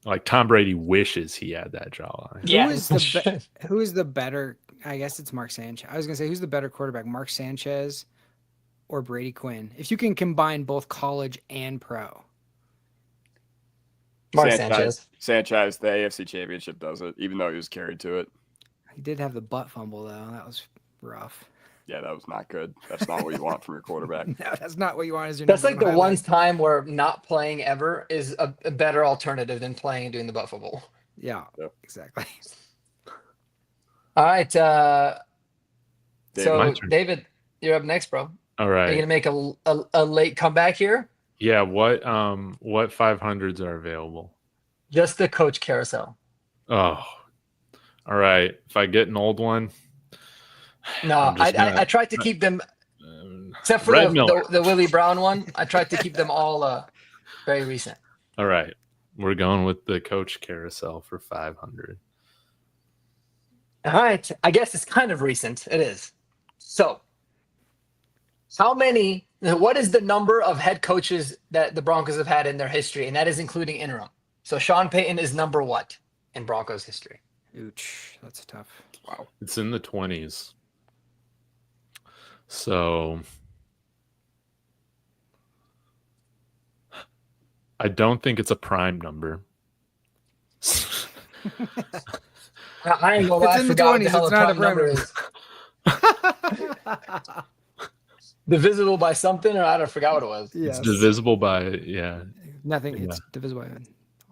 Like Tom Brady wishes he had that jawline. Yeah. Who is the better? I guess it's Mark Sanchez. I was gonna say who's the better quarterback, Mark Sanchez or Brady Quinn? If you can combine both college and pro. Mark Sanchez. Sanchez, the AFC Championship does it, even though he was carried to it. He did have the butt fumble, though. That was rough. Yeah, that was not good. That's not what you want from your quarterback. No, that's not what you want as your That's number like the one one time where not playing ever is a better alternative than playing and doing the butt fumble. Yeah, Yep. exactly. All right. My So, turn. David, you're up next, bro. All Are you right. going to make a late comeback here? Yeah. What 500s are available? Just the coach carousel. Oh, all right. If I get an old one, No, I'm just gonna- I tried to keep them, um, except for Red Miller. the Willie Brown one. I tried to keep them all very recent. All right. We're going with the coach carousel for 500. All right. I guess it's kind of recent. It is. So, what is the number of head coaches that the Broncos have had in their history? And that is including interim. So, Sean Payton is number what in Broncos history? Ouch, that's tough. Wow. It's in the 20s. So I don't think it's a prime number. I ain't gonna lie, It's I in the forgot what 20s, the hell it's the not a prime number prime is. Divisible by something, or I don't forgot what it was. Yes. It's divisible by Nothing. Yeah. It's divisible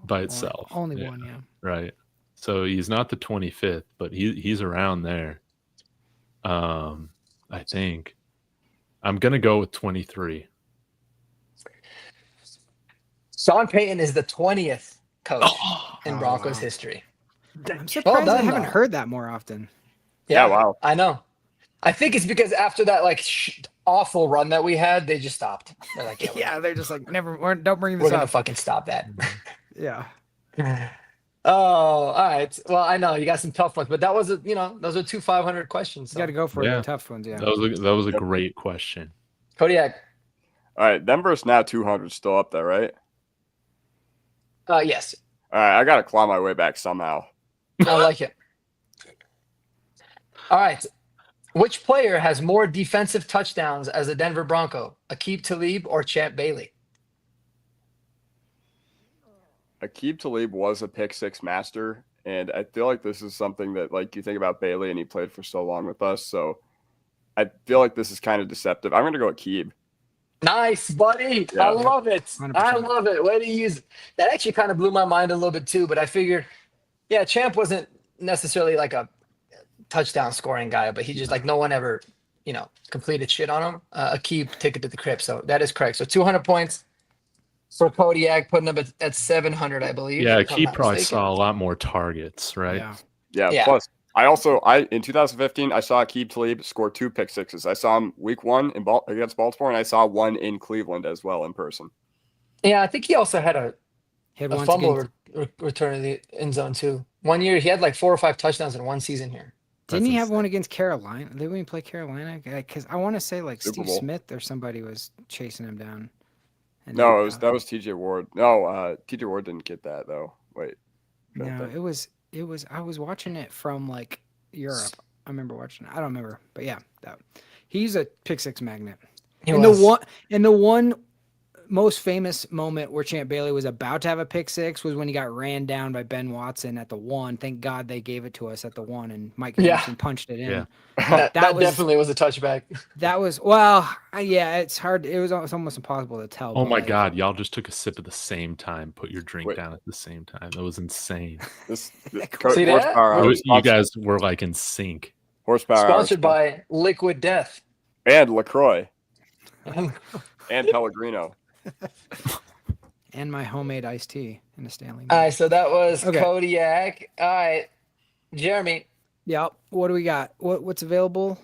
by itself. Only Yeah, one, yeah. right. So he's not the 25th, but he's around there. I think I'm gonna go with 23. Sean Payton is the 20th coach in Oh, Broncos wow. history. I'm surprised done, I haven't though. heard that more often. Yeah, wow. I know. I think it's because after that awful run that we had, they just stopped. They're like, Yeah, they're just like, don't bring we're this gonna up. fucking stop that. Yeah. Oh, all right. Well, I know you got some tough ones, but that was those are two 500 questions. You got to go for Yeah. the tough ones, yeah. That was a Yep. great question. Kodiak. All right, Denver's now 200 still up there, right? Yes, All right, I got to claw my way back somehow. I like it. All right. Which player has more defensive touchdowns as a Denver Bronco? Aqib Talib or Champ Bailey? Aqib Talib was a pick six master, and I feel like this is something that, like, you think about Bailey, and he played for so long with us, so I feel like this is kind of deceptive. I'm going to go Aqib. Nice, buddy. Yeah. I love it. 100%. I love it. Way to use that. Actually kind of blew my mind a little bit too, but I figured, yeah, Champ wasn't necessarily like a touchdown scoring guy, but he just like no one ever, completed shit on him. Aqib took it to the crib, so that is correct. So 200 points for Kodiak, putting up at 700, I believe. Yeah, if I'm he not probably mistaken. saw a lot more targets, right? Yeah. Yeah, Yeah. plus in 2015, I saw Aqib Talib score 2 pick sixes. I saw him week 1 against Baltimore, and I saw one in Cleveland as well in person. Yeah, I think he also had a He had once fumble against, return to the end zone too. One year he had like 4 or 5 touchdowns in one season here. didn't he That's have one against Carolina? Didn't he play Carolina? Because I want to say like Super Steve Bowl. Smith or somebody was chasing him down. And No, that was TJ Ward. No, TJ Ward didn't get that though. Wait. No, it was. I was watching it from like Europe. I remember watching it. I don't remember, but yeah, he's a pick six magnet. He And was. the one most famous moment where Champ Bailey was about to have a pick six was when he got ran down by Ben Watson at the 1. Thank God they gave it to us at the 1, and Mike Yeah. Henderson punched it in. Yeah. that was- definitely was a touchback. That was yeah. It's hard. It's almost impossible to tell. Oh but, my like, God, y'all just took a sip at the same time. Put your drink Wait. down at the same time. That was insane. This See that? horsepower hour You guys were like in sync. horsepower hour Sponsored by Liquid Death. and LaCroix and Pellegrino. And my homemade iced tea in a Stanley. All right, so that was Okay. Kodiak. All right, Jeremy, Yeah. What do we got? What's available?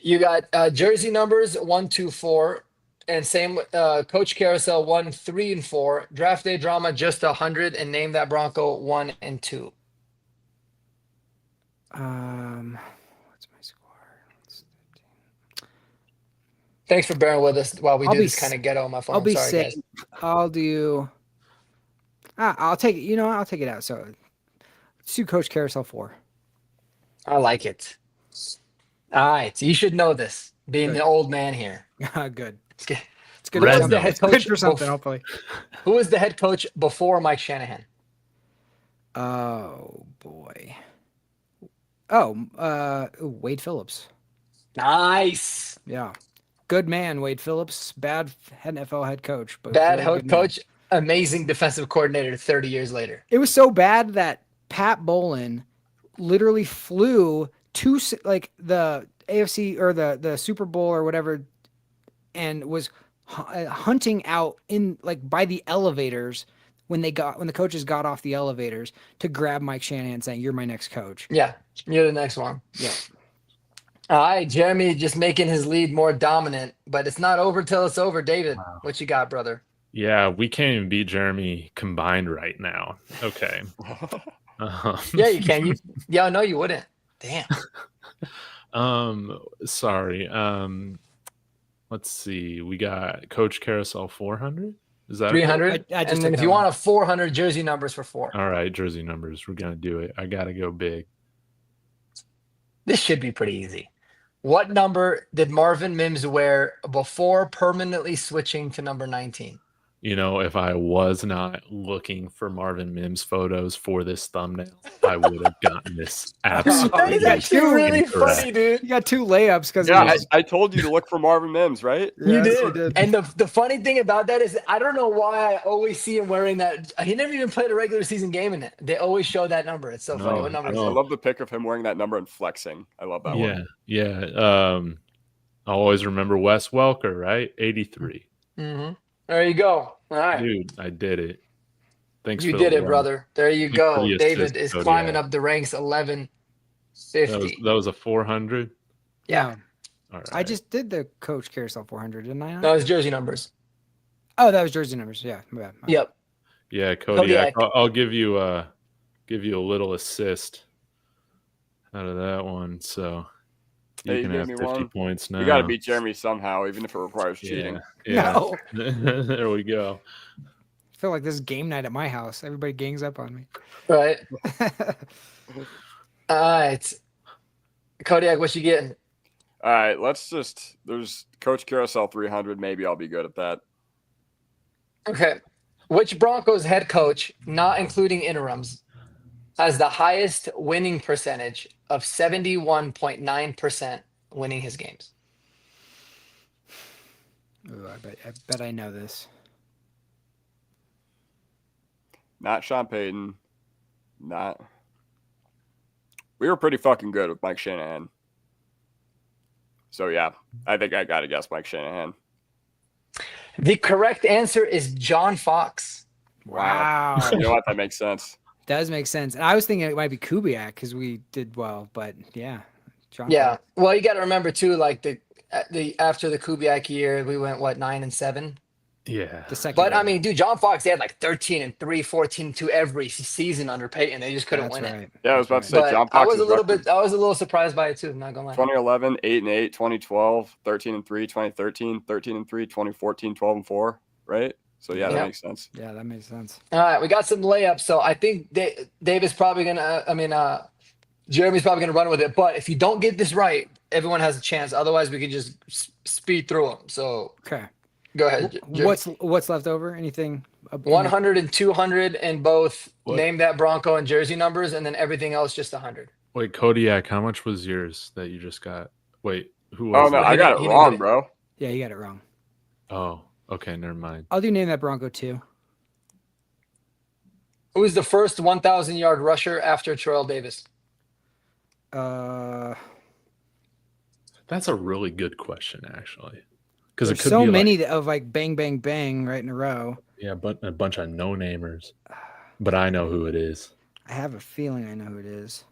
you got jersey numbers 1, 2, 4, and same Coach Carousel 1, 3, and 4. Draft day drama just 100, and name that Bronco 1 and 2. What's my score? Thanks for bearing with us while we I'll do be this kind of ghetto on my phone. I'll be Sorry, sick. guys. I'll do. I'll take it. I'll take it out. So, let's do Coach Carousel 4. I like it. All right, you should know this, being Good. the old man here. Good. It's good. It's good. Red For zone. The head it's good coach for something, bef- hopefully. Who was the head coach before Mike Shanahan? Oh boy. Oh, Wade Phillips. Nice. Yeah. Good man, Wade Phillips. Bad NFL head coach, but Bad very head good man. coach, amazing defensive coordinator 30 years later. It was so bad that Pat Bowlen literally flew to like the AFC or the Super Bowl or whatever, and was hunting out in like by the elevators when the coaches got off the elevators to grab Mike Shanahan, saying, "You're my next coach." Yeah, you're the next one. Yeah. All right, Jeremy just making his lead more dominant, but it's not over till it's over. David, what you got, brother? Yeah, we can't even beat Jeremy combined right now. Okay. Yeah, you can. Yeah, no, you wouldn't. Damn. Sorry. Let's see. We got Coach Carousel 400. Is that 300. I just And then took if that you one. want a 400 jersey numbers for 4. All right, jersey numbers. We're gonna do it. I gotta go big. This should be pretty easy. What number did Marvin Mims wear before permanently switching to number 19? You know, if I was not looking for Marvin Mims photos for this thumbnail, I would have gotten this That absolutely is actually really incorrect. funny, dude. You got 2 layups because Yeah, I told you to look for Marvin Mims, right? You Yes, did. And the funny thing about that is I don't know why I always see him wearing that. He never even played a regular season game in it. They always show that number. It's so funny. No, What number I is no. it? love the pic of him wearing that number and flexing. I love that one. Yeah. I'll always remember Wes Welker, right? 83. Mm-hmm. There you go. All right. Dude, I did it. Thanks You for the did it, love. brother. There you Thanks go. for the David assist, is Cody. climbing Yeah. up the ranks, That 1150. was a 400. Yeah. All right. I just did the Coach Carousel 400, didn't I? No, it's jersey numbers. Oh, that was jersey numbers. Yeah. my bad. Yep. Yeah, Kodiak. Kodiak. I'll give you a little assist out of that one. So you Hey, can you have gave me 50 one. points now. We got to beat Jeremy somehow, even if it requires cheating. Yeah. No. There we go. I feel like this is game night at my house. Everybody gangs up on me. Right. All right. Kodiak, what you getting? All right, there's Coach Carousel 300. Maybe I'll be good at that. Okay. Which Broncos head coach, not including interims, has the highest winning percentage of 71.9% winning his games? Ooh, I bet I know this. Not Sean Payton. Not. We were pretty fucking good with Mike Shanahan. So, yeah, I think I got to guess Mike Shanahan. The correct answer is John Fox. Wow. You know what? That makes sense. Does make sense. And I was thinking it might be Kubiak because we did well, but yeah. John Yeah. Fox. Well, you got to remember too, like the after the Kubiak year, we went 9-7. Yeah. The second. But I year. mean, dude, John Fox, they had like 13-3, 14-2 every season under Peyton. They just couldn't That's win right. it. Yeah, I was about to say But John I Fox was a little surprised by it too. I'm not gonna lie. 2011, 8-8, 2012, 13-3, 2013, 13-3, 2014, 12-4, right? So yeah, Yeah. that makes sense. Yeah, that makes sense. All right, we got some layups. So I think Dave is probably gonna. Jeremy's probably gonna run with it. But if you don't get this right, everyone has a chance. Otherwise, we can just speed through them. So Okay. go ahead. Jeremy. What's left over? Anything? 100 and 200 and both What? name that Bronco and jersey numbers, and then everything else just 100. Wait, Kodiak, how much was yours that you just got? Wait, who was Oh no, it? I got it He didn't wrong, get it. bro. Yeah, you got it wrong. Oh, okay, never mind. I'll do name that Bronco too. Who is the first 1,000-yard rusher after Terrell Davis? There's That's a really good question, actually. Because it could so be many of like bang, bang, bang right in a row. yeah, but a bunch of no-namers. But I know who it is. I have a feeling I know who it is.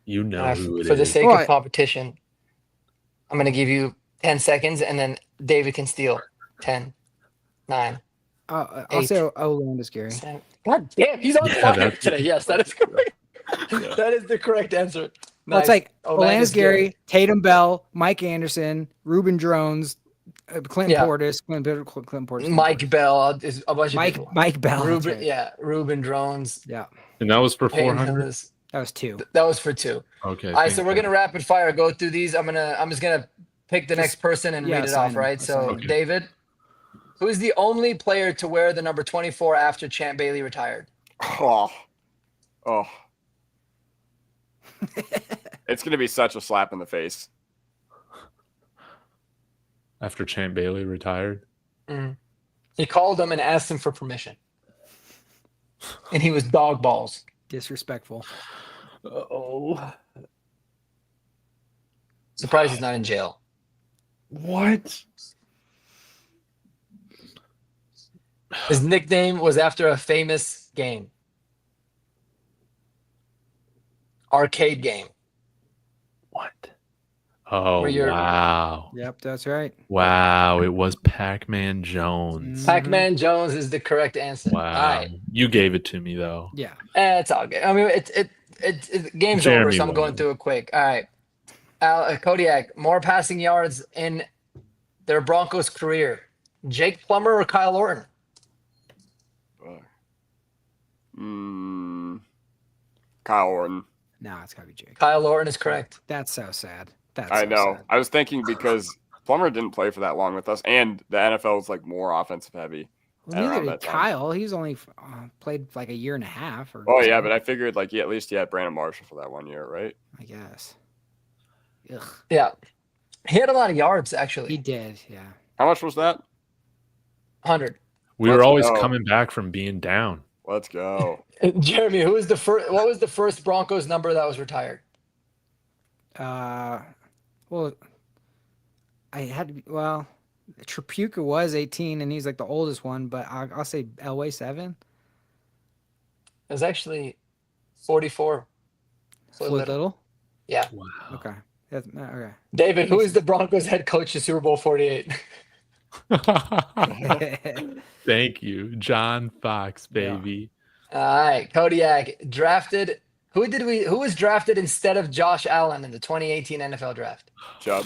You know who it For the is. sake What? of competition, I'm going to give you 10 seconds, and then David can steal. 10, 9, I'll Eight. say Landis Gary. 7. God damn, he's on Yeah, fire that's- today. Yes, that is correct. That is the correct answer. Well, it's Nice. like Landis Gary, Tatum Bell, Mike Anderson, Ruben Drones, Clinton Yeah. Portis, Clinton Portis, Mike Bell is a bunch of people. Mike Bell. that's Ruben, right. yeah, Ruben Drones. Yeah, And that was for Peyton 400? Hillis. that was 2. That was for 2. Okay. All right, so we're gonna rapid fire go through these. I'm just gonna pick the next person and read it assign off, him, right? So, assign him. David, who is the only player to wear the number 24 after Champ Bailey retired? Oh. It's going to be such a slap in the face. After Champ Bailey retired. He called him and asked him for permission. And he was dog balls. Disrespectful. Oh. Surprised he's not in jail. What? His nickname was after a famous game. Arcade game. What? Oh, Where you're- wow. Yep, that's right. Wow. It was Pac-Man Jones. Pac-Man Jones is the correct answer. Wow. All right. You gave it to me, though. Yeah. It's all good. I mean, game's over, Jeremy so I'm going won. through it quick. All right. Kodiak, more passing yards in their Broncos career. Jake Plummer or Kyle Orton? Kyle Orton. No, it's gotta be Jake. Kyle Orton is correct. That's so sad. That's I so know. sad. I was thinking because Plummer didn't play for that long with us, and the NFL is like more offensive heavy. Well, around neither did that time. Kyle. He's only played like a year and a half. Or Oh yeah, but I figured like at least he had Brandon Marshall for that 1 year, right? I guess. Ugh. Yeah. He had a lot of yards, He actually. did. Yeah. How much was that? 100. We were Let's always go. coming back from being down. Let's go. Jeremy, who was the first? What was the first Broncos number that was retired? Well, I had to be, well, Trapuka was 18 and he's like the oldest one, but I'll say Elway 7. It was actually 44. Floyd Little. Yeah. Wow. Okay. That's, okay. David, who is the Broncos head coach of Super Bowl 48? Thank you. John Fox, baby. All right. Kodiak drafted. Who was drafted instead of Josh Allen in the 2018 NFL draft? Chubb.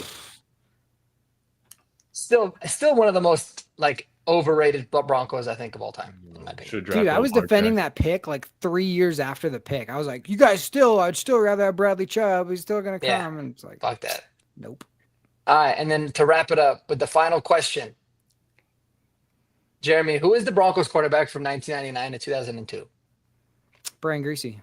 Still one of the most like overrated Broncos I think of all time. In my opinion. Should've Dude, drafted I was Lamar defending Jackson. that pick like 3 years after the pick. I was like, you guys I'd still rather have Bradley Chubb. He's still going to Yeah. come. And it's like, Fuck that. nope. All right, and then to wrap it up with the final question. Jeremy, who is the Broncos quarterback from 1999 to 2002? Brian Greasy.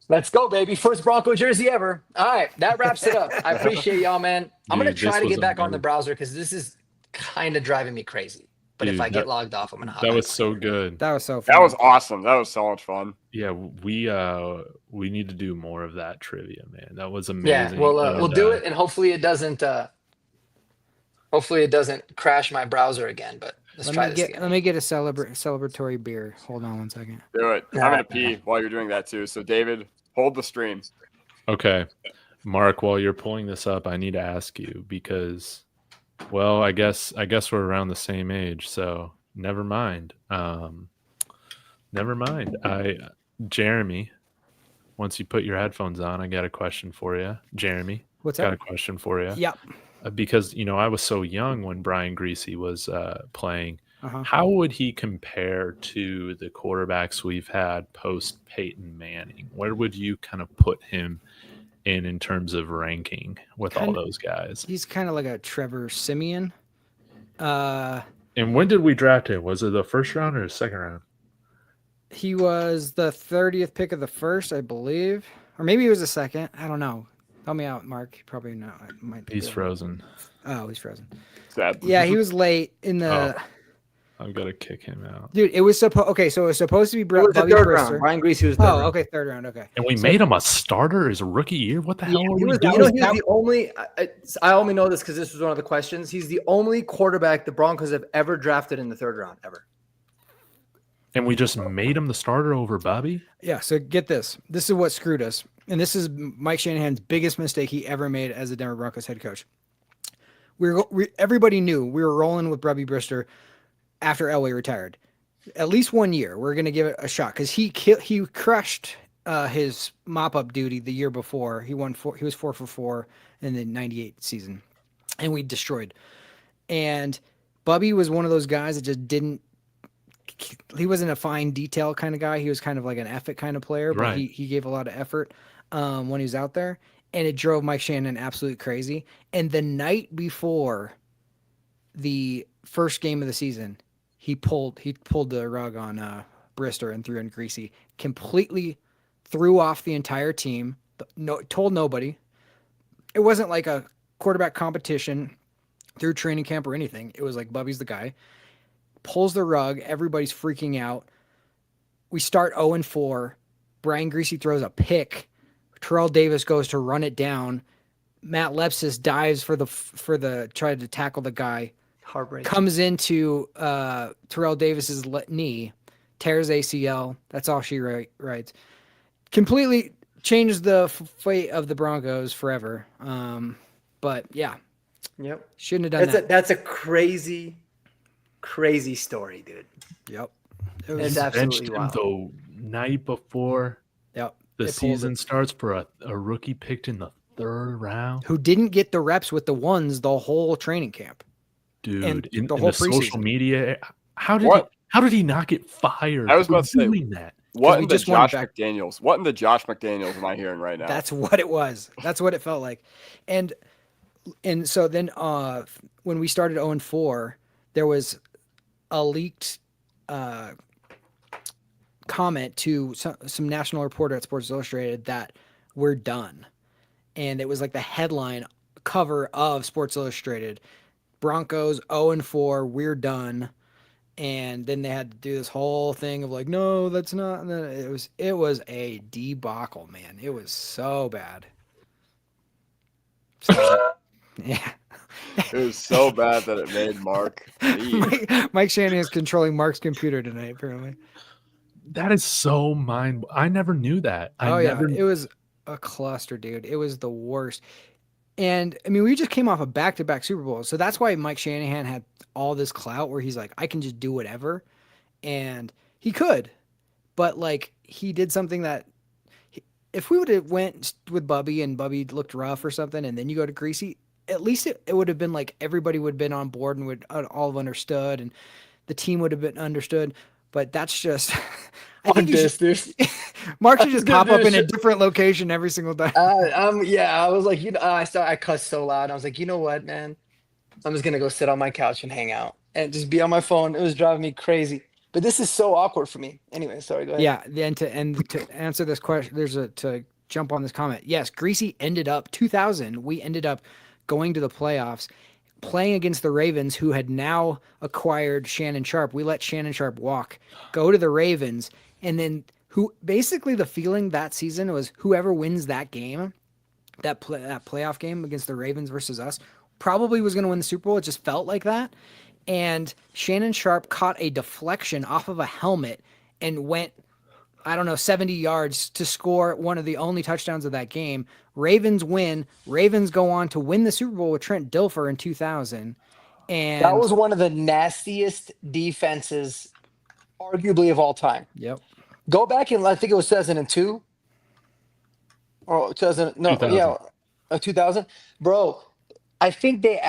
Let's go, baby. First Bronco jersey ever. All right, that wraps it up. I appreciate y'all, man. I'm going to Dude, try this to get was back on the amazing. browser because this is kind of driving me crazy. But if Dude, I get logged off, I'm going to hop That back was on. so good. That was so fun. That was awesome. That was so much fun. Yeah, we need to do more of that trivia, man. That was amazing. Yeah, we'll And, do it, and hopefully it doesn't crash my browser again. But let's try this again. Let me get a celebratory beer. Hold on one second. Do it. I'm Nah. gonna pee while you're doing that too. So David, hold the stream. Okay. Mark, while you're pulling this up, I need to ask you because, well, I guess we're around the same age, so never mind. Never mind. Jeremy, once you put your headphones on, I got a question for you. Jeremy, What's got up? a question for you. Yep. Because, I was so young when Brian Greasy was playing. Uh-huh. How would he compare to the quarterbacks we've had post Peyton Manning? Where would you kind of put him in terms of ranking with all those guys? He's kind of like a Trevor Siemian. And when did we draft him? Was it the first round or the second round? He was the 30th pick of the first, I believe. Or maybe he was the second. I don't know. Help me out, Mark. You probably know. He's frozen. Oh, he's frozen. Sad. Yeah, he was late in the... I'm going to kick him out. Dude, it was supposed... Okay, so it was supposed to be It was the Bubby third Brister. round. Brian Greasy was third round. Okay, third round. Okay. And we made him a starter his rookie year? What the hell are He we was, doing? he was the only. I only know this because this was one of the questions. He's the only quarterback the Broncos have ever drafted in the third round ever. And we just made him the starter over Bobby? Yeah, so get this. This is what screwed us. And this is Mike Shanahan's biggest mistake he ever made as a Denver Broncos head coach. Everybody knew we were rolling with Bubby Brister after Elway retired. At least 1 year, we're going to give it a shot because he crushed his mop-up duty the year before. He was 4 for 4 in the 98 season, and we destroyed. And Bubby was one of those guys that just didn't. He wasn't a fine detail kind of guy. He was kind of like an effort kind of player, but Right. he gave a lot of effort when he was out there. and it drove Mike Shannon absolutely crazy. And the night before the first game of the season, he pulled the rug on Brister and threw in Greasy, completely threw off the entire team. Told nobody. It wasn't like a quarterback competition through training camp or anything. It was like Bubby's the guy. Pulls the rug. Everybody's freaking out. We start 0-4. Brian Greasy throws a pick. Terrell Davis goes to run it down. Matt Lepsis dives for the try to tackle the guy. Heartbreak. Comes into Terrell Davis's knee, tears ACL. That's all she writes. Completely changed the fate of the Broncos forever. But yeah, Yep. shouldn't have done that. That's a crazy story, dude. Yep. It's Benched absolutely him wild. the night before Yep. the They pulled season it. starts for a rookie picked in the 3rd round. Who didn't get the reps with the ones the whole training camp. Dude, And in the the whole social preseason. media, how What? did he not get fired? I was about for to say, doing that. What we in the just won Josh back- McDaniels? What in the Josh McDaniels am I hearing right now? That's what it was. That's what it felt like. And so then when we started 0-4, there was a leaked comment to some national reporter at Sports Illustrated that we're done. And it was like the headline cover of Sports Illustrated. Broncos 0-4, we're done. And then they had to do this whole thing of like, no, that's not. It was a debacle, man. It was so bad. So, yeah. It was so bad that it made Mark leave. Mike Shannon is controlling Mark's computer tonight, apparently. That is so I never knew that. Yeah, it was a cluster, dude. It was the worst. And I mean, we just came off a back-to-back Super Bowls, so that's why Mike Shanahan had all this clout where he's like, I can just do whatever, and he could, but like he did something that if we would have went with Bubby and Bubby looked rough or something, and then you go to Greasy, at least it would have been like everybody would have been on board and would all have understood, and the team would have been understood. But that's just, I think Mark should just pop up in a different location every single time. I was like, I cussed so loud. I was like, you know what, man? I'm just gonna go sit on my couch and hang out and just be on my phone. It was driving me crazy. But this is so awkward for me. Anyway, sorry, go ahead. Yeah, then to answer this question, to jump on this comment. Yes, Greasy ended up 2000. We ended up going to the playoffs, playing against the Ravens, who had now acquired Shannon Sharp. We let Shannon Sharp walk, go to the Ravens, and then basically the feeling that season was whoever wins that game, that playoff game against the Ravens versus us, probably was going to win the Super Bowl. It just felt like that. And Shannon Sharp caught a deflection off of a helmet and went, 70 yards to score one of the only touchdowns of that game. Ravens win. Ravens go on to win the Super Bowl with Trent Dilfer in 2000. And that was one of the nastiest defenses, arguably, of all time. Yep. Go back and I think it was 2002 or 2000. No, 2000. Yeah, 2000, bro. I think they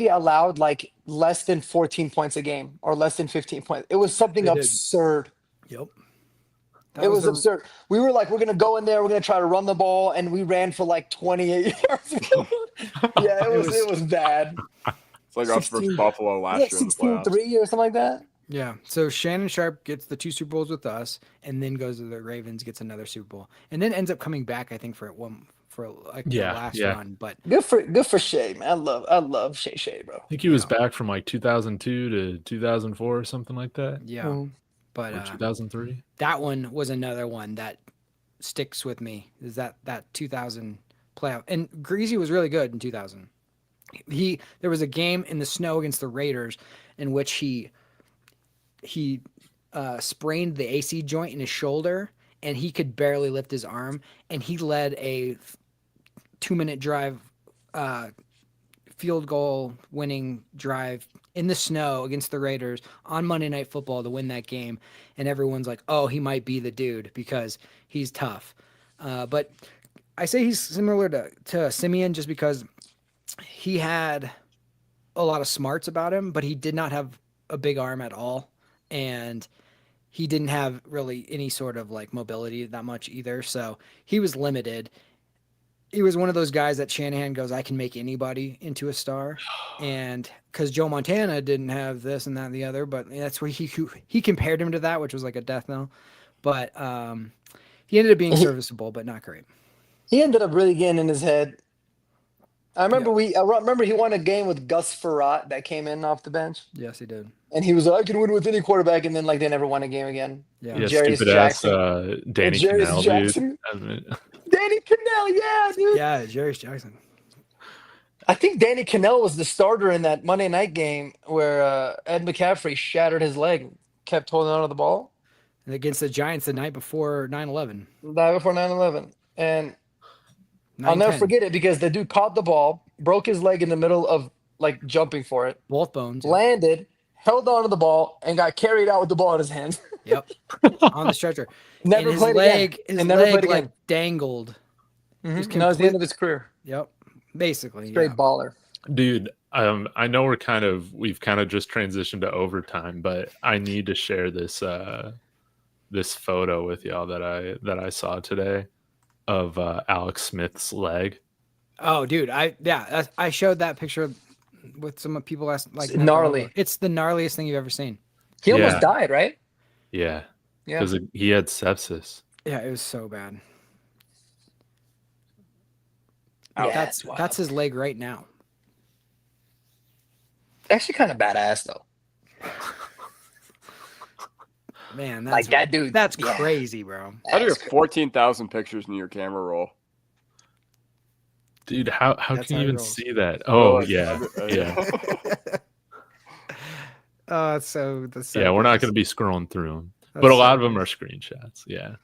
allowed like less than 14 points a game or less than 15 points. It was something They did. absurd. Yep. It was absurd. We were like, we're going to go in there. We're going to try to run the ball. And we ran for like 28 yards. Yeah, it was bad. It's like our first Buffalo last year in the playoffs. 16-3 or something like that. Yeah. So Shannon Sharp gets the 2 Super Bowls with us and then goes to the Ravens, gets another Super Bowl, and then ends up coming back, I think, for the last run. But good for Shay, man. I love Shay, bro. I think he was back from like 2002 to 2004 or something like that. yeah. Mhm. But Or 2003. that one was another one that sticks with me. Is that 2000 playoff? And Greasy was really good in 2000. There was a game in the snow against the Raiders in which he sprained the AC joint in his shoulder and he could barely lift his arm, and he led a 2-minute drive, field goal winning drive in the snow against the Raiders on Monday Night Football to win that game. And everyone's like, oh, he might be the dude because he's tough. But I say he's similar to Simeon just because he had a lot of smarts about him, but he did not have a big arm at all. And he didn't have really any sort of like mobility that much either. So he was limited. he was one of those guys that Shanahan goes, I can make anybody into a star. And because Joe Montana didn't have this and that and the other, but that's where he compared him to that, which was like a death knell. But he ended up being serviceable, but not great. He ended up really getting in his head. I remember he won a game with Gus Frerotte that came in off the bench. Yes, he did. And he was like, I can win with any quarterback, and then like they never won a game again. Yeah, Jarius stupid Jackson. ass Danny Jarius Cannell, Jackson. dude. Danny Cannell, yeah, dude. Yeah, Jarius Jackson. I think Danny Cannell was the starter in that Monday night game where Ed McCaffrey shattered his leg, kept holding on to the ball. And against the Giants the night before 9/11. The night before 9/11. And I'll never forget it because the dude caught the ball, broke his leg in the middle of like jumping for it. Both bones. Landed, held on to the ball, and got carried out with the ball in his hands. Yep. On the stretcher. Never played again. His leg like dangled. Mm-hmm. That was the end of his career. Yep. Basically. Straight baller. Dude, I know we've kind of just transitioned to overtime, but I need to share this this photo with y'all that I saw today of Alex Smith's leg. Oh, dude, I showed that picture with some people last like gnarly. It's the gnarliest thing you've ever seen. He almost died, right? Yeah. Because he had sepsis. Yeah, it was so bad. Yeah, that's his leg right now. Actually kind of badass though. Man, that's like that dude. That's crazy, bro. How do you have 14,000 pictures in your camera roll? Dude, how can you even see that? Oh, yeah. Oh, so yeah, we're not going to be scrolling through them. But a lot of them are screenshots. Yeah.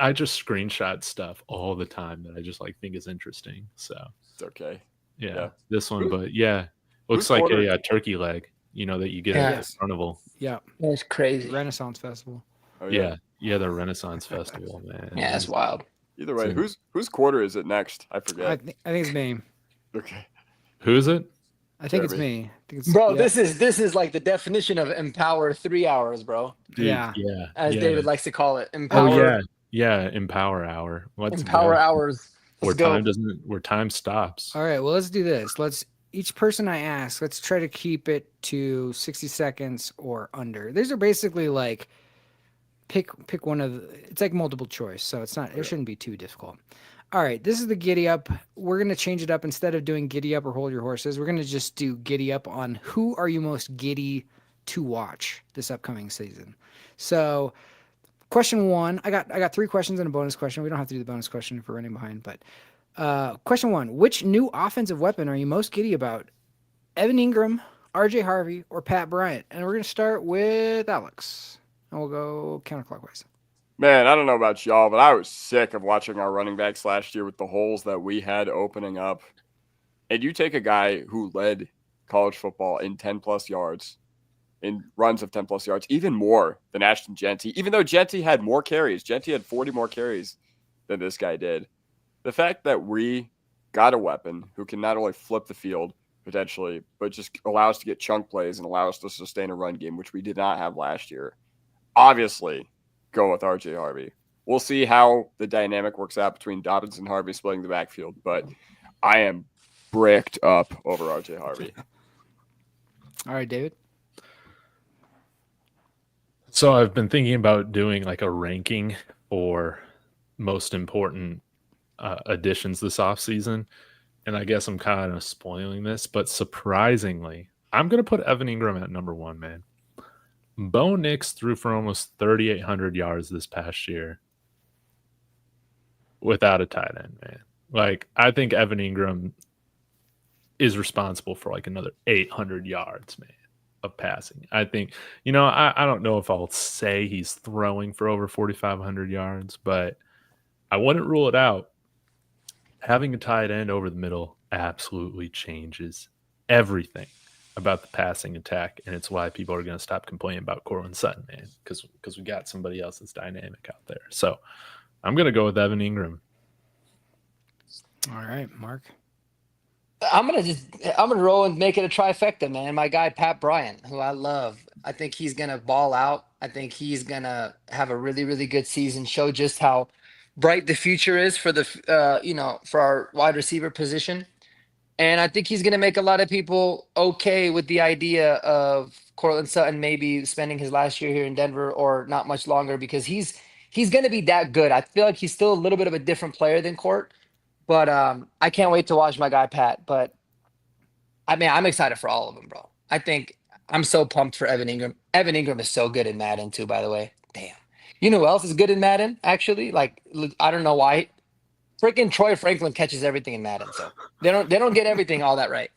I just screenshot stuff all the time that I just like think is interesting. So it's okay. Yeah. This one, but yeah. Looks like a turkey leg, that you get at the carnival. Yeah. That's crazy. Renaissance Festival. Oh, yeah. The Renaissance Festival, man. Yeah, that's wild. Either way, whose quarter is it next? I forget. I think it's me. Okay. Who is it? I think it's me. Bro, this is like the definition of Empower 3 hours, bro. Dude, yeah. As David likes to call it. Empower. Oh yeah. Empower hour. Empower hours. Where time stops. All right, well, let's do this. Each person I ask, let's try to keep it to 60 seconds or under. These are basically like pick one of it's like multiple choice, so it shouldn't be too difficult. All right, this is the giddy up. We're going to change it up. Instead of doing giddy up or hold your horses, we're going to just do giddy up on who are you most giddy to watch this upcoming season. So question 1, I got 3 questions and a bonus question. We don't have to do the bonus question if we're running behind, but question 1, which new offensive weapon are you most giddy about? Evan Engram, RJ Harvey, or Pat Bryant? And we're going to start with Alex. And we'll go counterclockwise. Man, I don't know about y'all, but I was sick of watching our running backs last year with the holes that we had opening up. And you take a guy who led college football in 10-plus yards, in runs of 10-plus yards, even more than Ashton Jeanty, even though Jeanty had more carries. Jeanty had 40 more carries than this guy did. The fact that we got a weapon who can not only flip the field potentially, but just allow us to get chunk plays and allow us to sustain a run game, which we did not have last year. Obviously, go with RJ Harvey. We'll see how the dynamic works out between Dobbins and Harvey splitting the backfield, but I am bricked up over RJ Harvey. All right, David. So I've been thinking about doing like a ranking for most important additions this offseason, and I guess I'm kind of spoiling this, but surprisingly, I'm going to put Evan Engram at number 1, man. Bo Nix threw for almost 3,800 yards this past year without a tight end, man. Like, I think Evan Engram is responsible for like another 800 yards, man, of passing. I think, I don't know if I'll say he's throwing for over 4,500 yards, but I wouldn't rule it out. Having a tight end over the middle absolutely changes everything about the passing attack, and it's why people are going to stop complaining about Cortland Sutton, man, because we got somebody else that's dynamic out there. So I'm going to go with Evan Engram. All right, Mark. I'm gonna roll and make it a trifecta, man. My guy Pat Bryant, who I love. I think he's gonna ball out. I think he's gonna have a really, really good season. Show just how bright the future is for for our wide receiver position. And I think he's going to make a lot of people okay with the idea of Cortland Sutton maybe spending his last year here in Denver or not much longer, because he's going to be that good. I feel like he's still a little bit of a different player than Court, but I can't wait to watch my guy Pat. But I mean, I'm excited for all of them, bro. I think I'm so pumped for Evan Engram. Evan Engram is so good in Madden too, by the way. Damn. You know who else is good in Madden? Actually, like I don't know why. Freaking Troy Franklin catches everything in Madden, so they don't get everything all that right.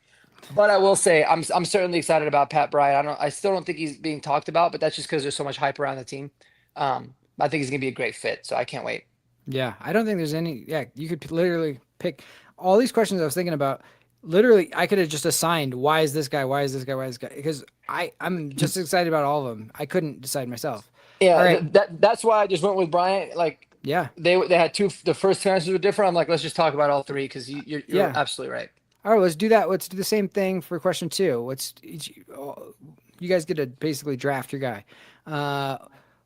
But I will say I'm certainly excited about Pat Bryant. I still don't think he's being talked about, but that's just because there's so much hype around the team. I think he's gonna be a great fit, so I can't wait. Yeah, I don't think there's any. Yeah, you could literally pick all these questions I was thinking about. Literally, I could have just assigned why is this guy, why is this guy, why is this guy? Because I'm just excited about all of them. I couldn't decide myself. Yeah, All right. that's why I just went with Bryant. Like, Yeah. they had two. The first two answers were different. I'm like, let's just talk about all three because you're Yeah. absolutely right. All right, let's do that. Let's do the same thing for question 2. You guys get to basically draft your guy.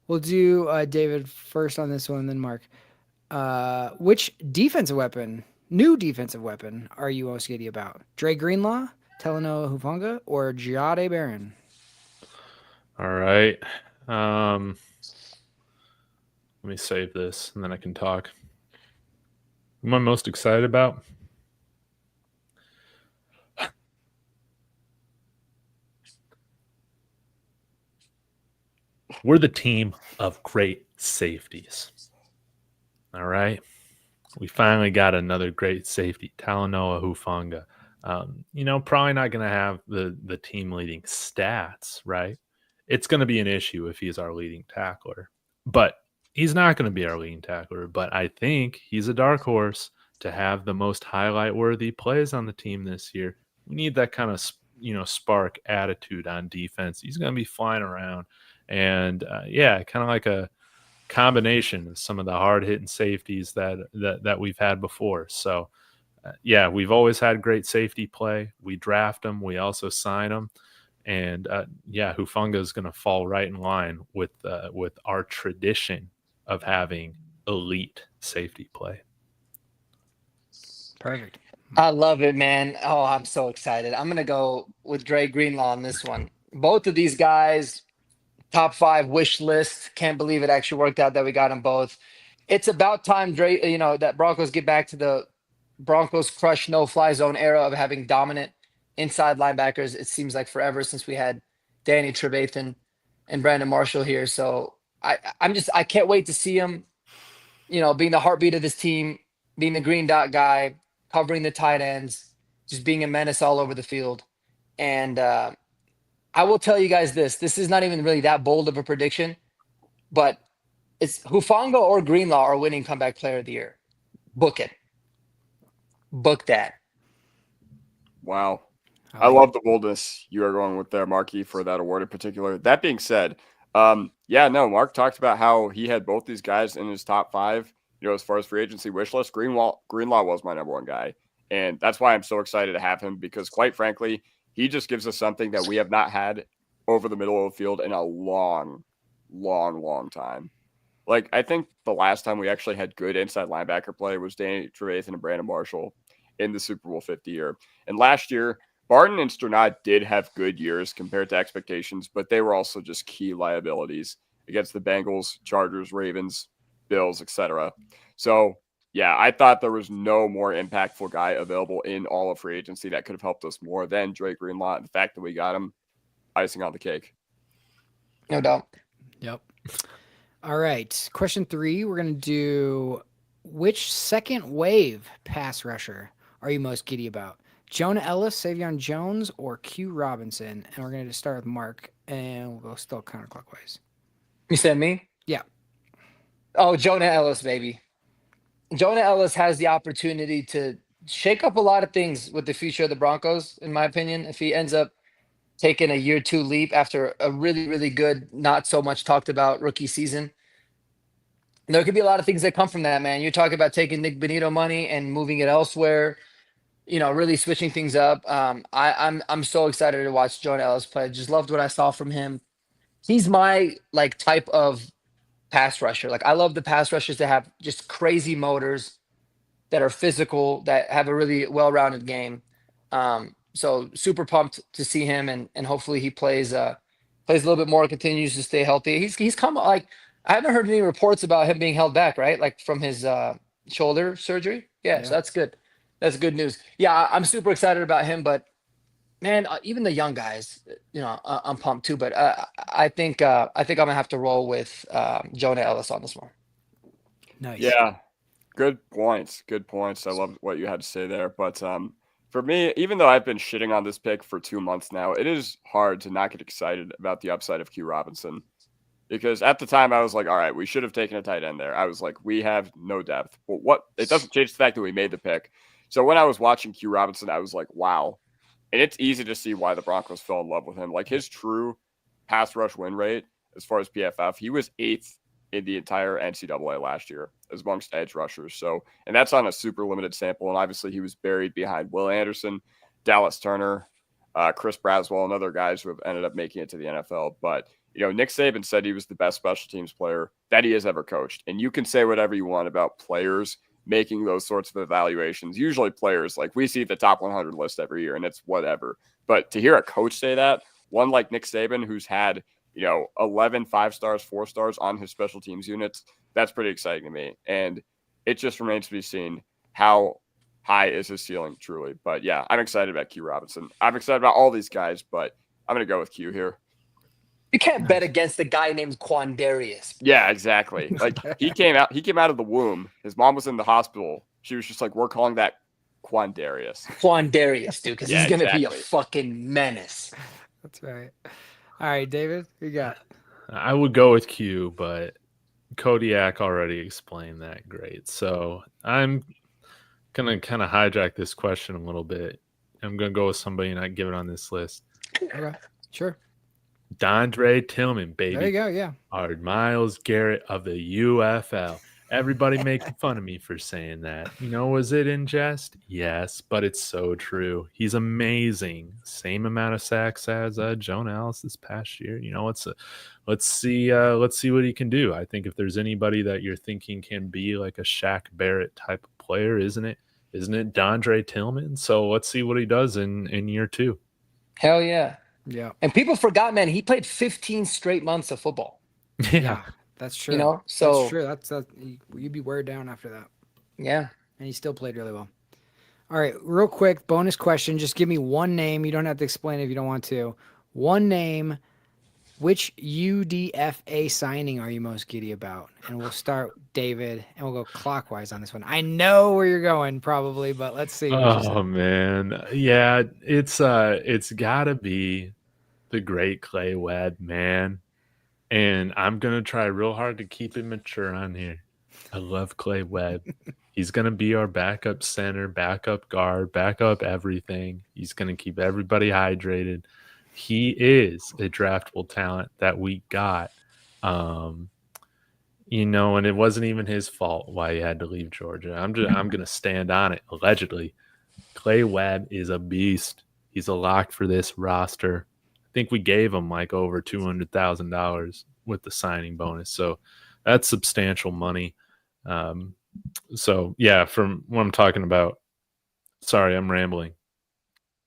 We'll do David first on this one, then Mark. Which new defensive weapon, are you most giddy about? Dre Greenlaw, Talanoa Hufanga, or Giade Barron? All right. Let me save this and then I can talk. Who am I most excited about? We're the team of great safeties. All right. We finally got another great safety, Talanoa Hufanga. Probably not going to have the team leading stats, right? It's going to be an issue if he's our leading tackler, but he's not going to be our leading tackler. But I think he's a dark horse to have the most highlight worthy plays on the team this year. We need that kind of, spark attitude on defense. He's going to be flying around and kind of like a combination of some of the hard hitting safeties that we've had before. So we've always had great safety play. We draft them. We also sign them. And Hufanga is going to fall right in line with our tradition of having elite safety play. Perfect. I love it, man. Oh, I'm so excited. I'm going to go with Dre Greenlaw on this one. Both of these guys, top 5 wish list. Can't believe it actually worked out that we got them both. It's about time, Dre, that Broncos get back to the Broncos crush no-fly zone era of having dominant inside linebackers. It seems like forever since we had Danny Trevathan and Brandon Marshall here. So I can't wait to see him, being the heartbeat of this team, being the green dot guy, covering the tight ends, just being a menace all over the field. And I will tell you guys this. This is not even really that bold of a prediction, but it's Hufanga or Greenlaw are winning comeback player of the year. Book it. Book that. Wow. I love the boldness you are going with there, Marky, for that award in particular. That being said, Mark talked about how he had both these guys in his top 5, as far as free agency wish list. Greenlaw was my number 1 guy. And that's why I'm so excited to have him, because quite frankly, he just gives us something that we have not had over the middle of the field in a long, long, long time. Like, I think the last time we actually had good inside linebacker play was Danny Trevathan and Brandon Marshall in the Super Bowl 50 year. And last year, Barton and Sternad did have good years compared to expectations, but they were also just key liabilities against the Bengals, Chargers, Ravens, Bills, etc. So, I thought there was no more impactful guy available in all of free agency that could have helped us more than Drake Greenlaw. The fact that we got him, icing on the cake. No doubt. Yep. All right. Question 3. We're going to do, which second wave pass rusher are you most giddy about? Jonah Ellis, Savion Jones, or Q Robinson? And we're going to start with Mark, and we'll go still counterclockwise. You said me? Yeah. Oh, Jonah Ellis, baby. Jonah Ellis has the opportunity to shake up a lot of things with the future of the Broncos, in my opinion. If he ends up taking a year 2 leap after a really, really good, not so much talked about rookie season, there could be a lot of things that come from that, man. You're talking about taking Nick Benito money and moving it elsewhere, really switching things up. I'm so excited to watch Jonah Ellis play. Just loved what I saw from him. He's my type of pass rusher. Like I love the pass rushers that have just crazy motors, that are physical, that have a really well-rounded game. So super pumped to see him, and hopefully he plays a little bit more, continues to stay healthy. He's come like I haven't heard any reports about him being held back, right? Like from his shoulder surgery. Yeah, so that's good. That's good news. Yeah, I'm super excited about him, but man, even the young guys, I'm pumped too. But I think I'm gonna have to roll with Jonah Ellis on this one. Nice. Yeah, good points. Good points. I love what you had to say there. But for me, even though I've been shitting on this pick for 2 months now, it is hard to not get excited about the upside of Q Robinson. Because at the time I was like, all right, we should have taken a tight end there. I was like, we have no depth. But it doesn't change the fact that we made the pick. So when I was watching Q Robinson, I was like, wow. And it's easy to see why the Broncos fell in love with him. Like his true pass rush win rate, as far as PFF, he was 8th in the entire NCAA last year as amongst edge rushers. So, and that's on a super limited sample. And obviously he was buried behind Will Anderson, Dallas Turner, Chris Braswell, and other guys who have ended up making it to the NFL. But, Nick Saban said he was the best special teams player that he has ever coached. And you can say whatever you want about players making those sorts of evaluations. Usually players, like we see the top 100 list every year and it's whatever. But to hear a coach say that, one like Nick Saban, who's had, 11 5-stars, 4-stars on his special teams units, that's pretty exciting to me. And it just remains to be seen how high is his ceiling truly. But yeah, I'm excited about Q Robinson. I'm excited about all these guys, but I'm going to go with Q here. You can't bet against a guy named Quandarius. Yeah, exactly. Like he came out of the womb. His mom was in the hospital. She was just like, we're calling that Quandarius. Quandarius, dude, because he's going to be a exactly. fucking menace. That's right. All right, David, who you got? I would go with Q, but Kodiak already explained that great. So I'm going to kind of hijack this question a little bit. I'm going to go with somebody not given on this list. Okay, sure. Dondre Tillman, baby. There you go, yeah. Our Myles Garrett of the UFL. Everybody making fun of me for saying that. Was it in jest? Yes, but it's so true. He's amazing. Same amount of sacks as Jonah Ellis this past year. Let's see what he can do. I think if there's anybody that you're thinking can be like a Shaq Barrett type of player, isn't it Dondre Tillman? So let's see what he does in year 2. Hell yeah. Yeah. And people forgot, man, he played 15 straight months of football. Yeah, that's true. So that's true. That's you'd be wear down after that. Yeah. And he still played really well. All right, real quick, bonus question. Just give me one name. You don't have to explain it if you don't want to. One name. Which UDFA signing are you most giddy about? And we'll start David, and we'll go clockwise on this one. I know where you're going, probably, but let's see. Oh man, yeah, it's got to be the great Clay Webb, man. And I'm gonna try real hard to keep it mature on here. I love Clay Webb. He's gonna be our backup center, backup guard, backup everything. He's gonna keep everybody hydrated. He is a draftable talent that we got. And it wasn't even his fault why he had to leave Georgia. I'm going to stand on it. Allegedly, Clay Webb is a beast. He's a lock for this roster. I think we gave him like over $200,000 with the signing bonus. So that's substantial money. So yeah, from what I'm talking about, sorry, I'm rambling.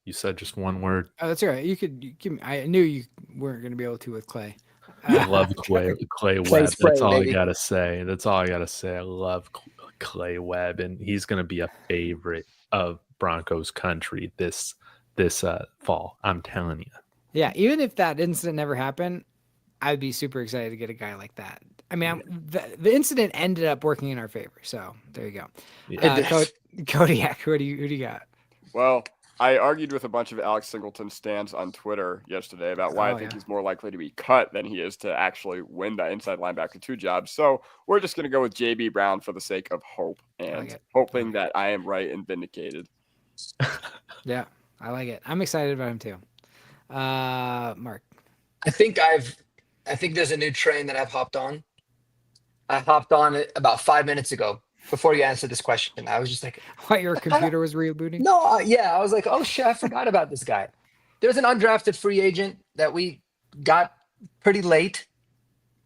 You said just one word. Oh, that's all right. You could give me. I knew you weren't going to be able to with Clay. I love Clay Webb. That's all I gotta say. I love Clay Webb, and he's going to be a favorite of Broncos country this fall. I'm telling you. Yeah, even if that incident never happened, I'd be super excited to get a guy like that. I mean, the incident ended up working in our favor, so there you go. Yeah. Kodiak, who do you got? Well, I argued with a bunch of Alex Singleton stands on Twitter yesterday about why I think he's more likely to be cut than he is to actually win the inside linebacker 2 job. So we're just going to go with JB Brown for the sake of hope and hoping that I am right and vindicated. Yeah, I like it. I'm excited about him too. Mark. I think there's a new train that I've hopped on. I hopped on it about 5 minutes ago. Before you answer this question, I was just like, what, your computer was rebooting? No, I was like, oh shit, I forgot about this guy. There's an undrafted free agent that we got pretty late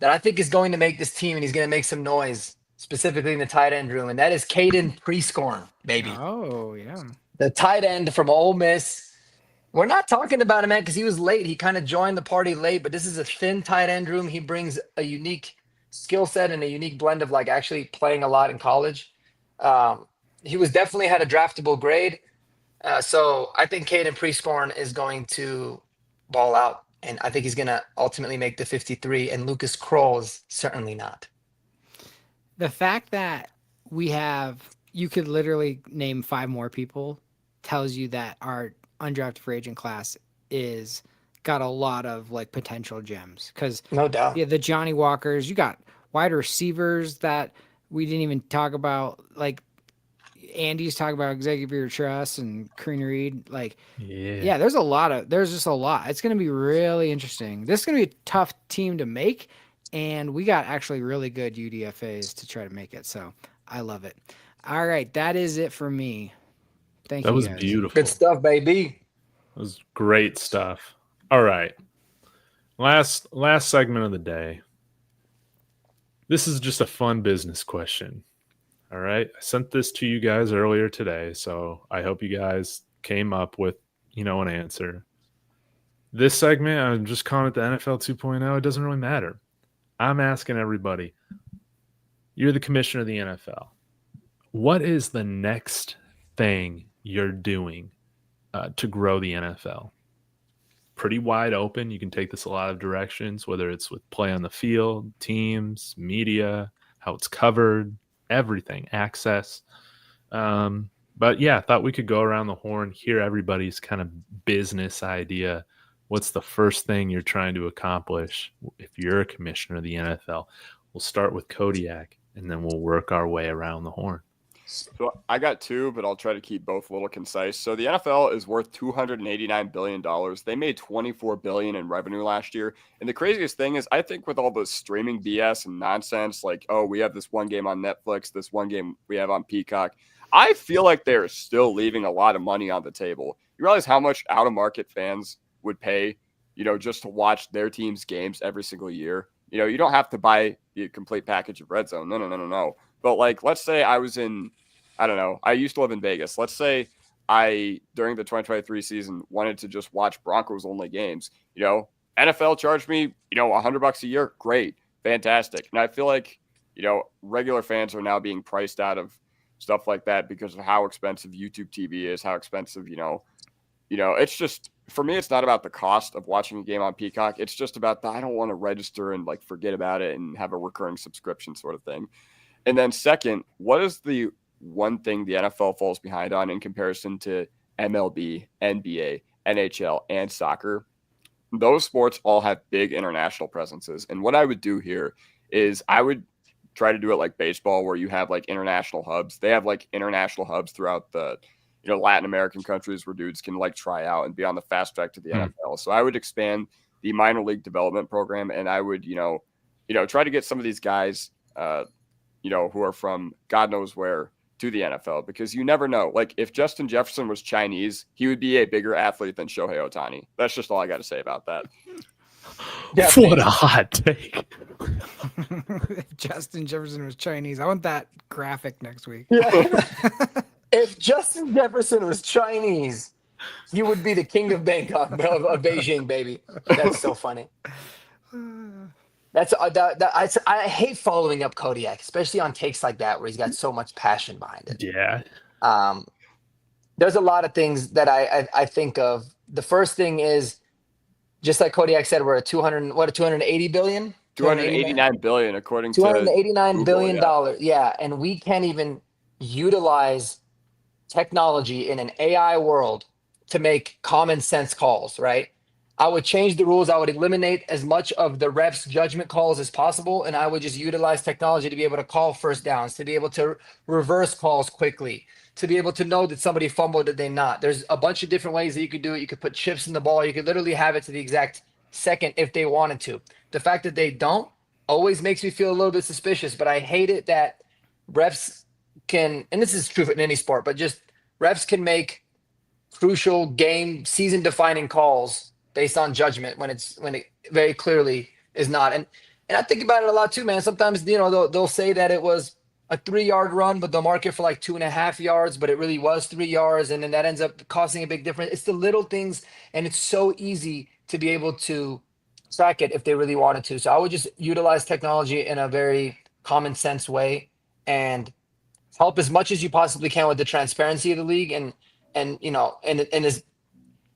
that I think is going to make this team, and he's going to make some noise, specifically in the tight end room, and that is Caden Prescorn, baby. Oh, yeah. The tight end from Ole Miss. We're not talking about him, man, because he was late. He kind of joined the party late, but this is a thin tight end room. He brings a unique skill set and a unique blend of like actually playing a lot in college. He was definitely had a draftable grade. So I think Caden Prescorn is going to ball out, and I think he's going to ultimately make the 53, and Lucas Kroll is certainly not. The fact that you could literally name 5 more people tells you that our undrafted free agent class is got a lot of like potential gems. Because no doubt, yeah, the Johnny Walkers, you got wide receivers that we didn't even talk about. Like Andy's talking about Xavier Truss and Kareem Reed. Like, yeah, there's just a lot. It's going to be really interesting. This is going to be a tough team to make. And we got actually really good UDFAs to try to make it. So I love it. All right. That is it for me. Thank you. That was guys. beautiful. Good stuff, baby. That was great stuff. All right. Last segment of the day. This is just a fun business question. All right. I sent this to you guys earlier today, so I hope you guys came up with, an answer. This segment, I'm just calling it the NFL 2.0. It doesn't really matter. I'm asking everybody, you're the commissioner of the NFL. What is the next thing you're doing to grow the NFL? Pretty wide open. You can take this a lot of directions, whether it's with play on the field, teams, media, how it's covered, everything, access. But yeah, I thought we could go around the horn, hear everybody's kind of business idea. What's the first thing you're trying to accomplish if you're a commissioner of the NFL? We'll start with Kodiak, and then we'll work our way around the horn. So I got 2, but I'll try to keep both a little concise. So the NFL is worth $289 billion. They made $24 billion in revenue last year. And the craziest thing is, I think with all the streaming BS and nonsense, like, oh, we have this one game on Netflix, this one game we have on Peacock, I feel like they're still leaving a lot of money on the table. You realize how much out-of-market fans would pay, just to watch their team's games every single year? You don't have to buy the complete package of Red Zone. No. But like, let's say I was I used to live in Vegas. Let's say I, during the 2023 season, wanted to just watch Broncos only games. NFL charged me, $100 a year. Great. Fantastic. And I feel like, regular fans are now being priced out of stuff like that because of how expensive YouTube TV is, how expensive, it's just, for me, it's not about the cost of watching a game on Peacock. It's just about I don't want to register and like forget about it and have a recurring subscription sort of thing. And then second, what is the one thing the NFL falls behind on in comparison to MLB, NBA, NHL, and soccer? Those sports all have big international presences. And what I would do here is I would try to do it like baseball, where you have like international hubs. They have like international hubs throughout the Latin American countries where dudes can like try out and be on the fast track to the NFL. So I would expand the minor league development program, and I would, try to get some of these guys, who are from God knows where to the NFL, because you never know. Like if Justin Jefferson was Chinese, he would be a bigger athlete than Shohei Ohtani. That's just all I got to say about that. Yeah, what a hot take. If Justin Jefferson was Chinese, I want that graphic next week. Yeah. If Justin Jefferson was Chinese, he would be the king of Bangkok, of Beijing, baby. That's so funny. I hate following up Kodiak, especially on takes like that where he's got so much passion behind it. Yeah. There's a lot of things that I think of. The first thing is, just like Kodiak said, we're at 280 billion? 289 billion, according to $289 billion. Yeah. And we can't even utilize technology in an AI world to make common sense calls, right? I would change the rules. I would eliminate as much of the refs' judgment calls as possible, and I would just utilize technology to be able to call first downs, to be able to reverse calls quickly, to be able to know that somebody fumbled, that they not. There's a bunch of different ways that you could do it. You could put chips in the ball. You could literally have it to the exact second if they wanted to. The fact that they don't always makes me feel a little bit suspicious, but I hate it that refs can, and this is true in any sport, but just refs can make crucial game season defining calls based on judgment when it very clearly is not. And And I think about it a lot too, man. Sometimes, they'll say that it was a 3-yard run, but they'll mark it for like 2.5 yards, but it really was 3 yards. And then that ends up costing a big difference. It's the little things. And it's so easy to be able to track it if they really wanted to. So I would just utilize technology in a very common sense way and help as much as you possibly can with the transparency of the league. And in this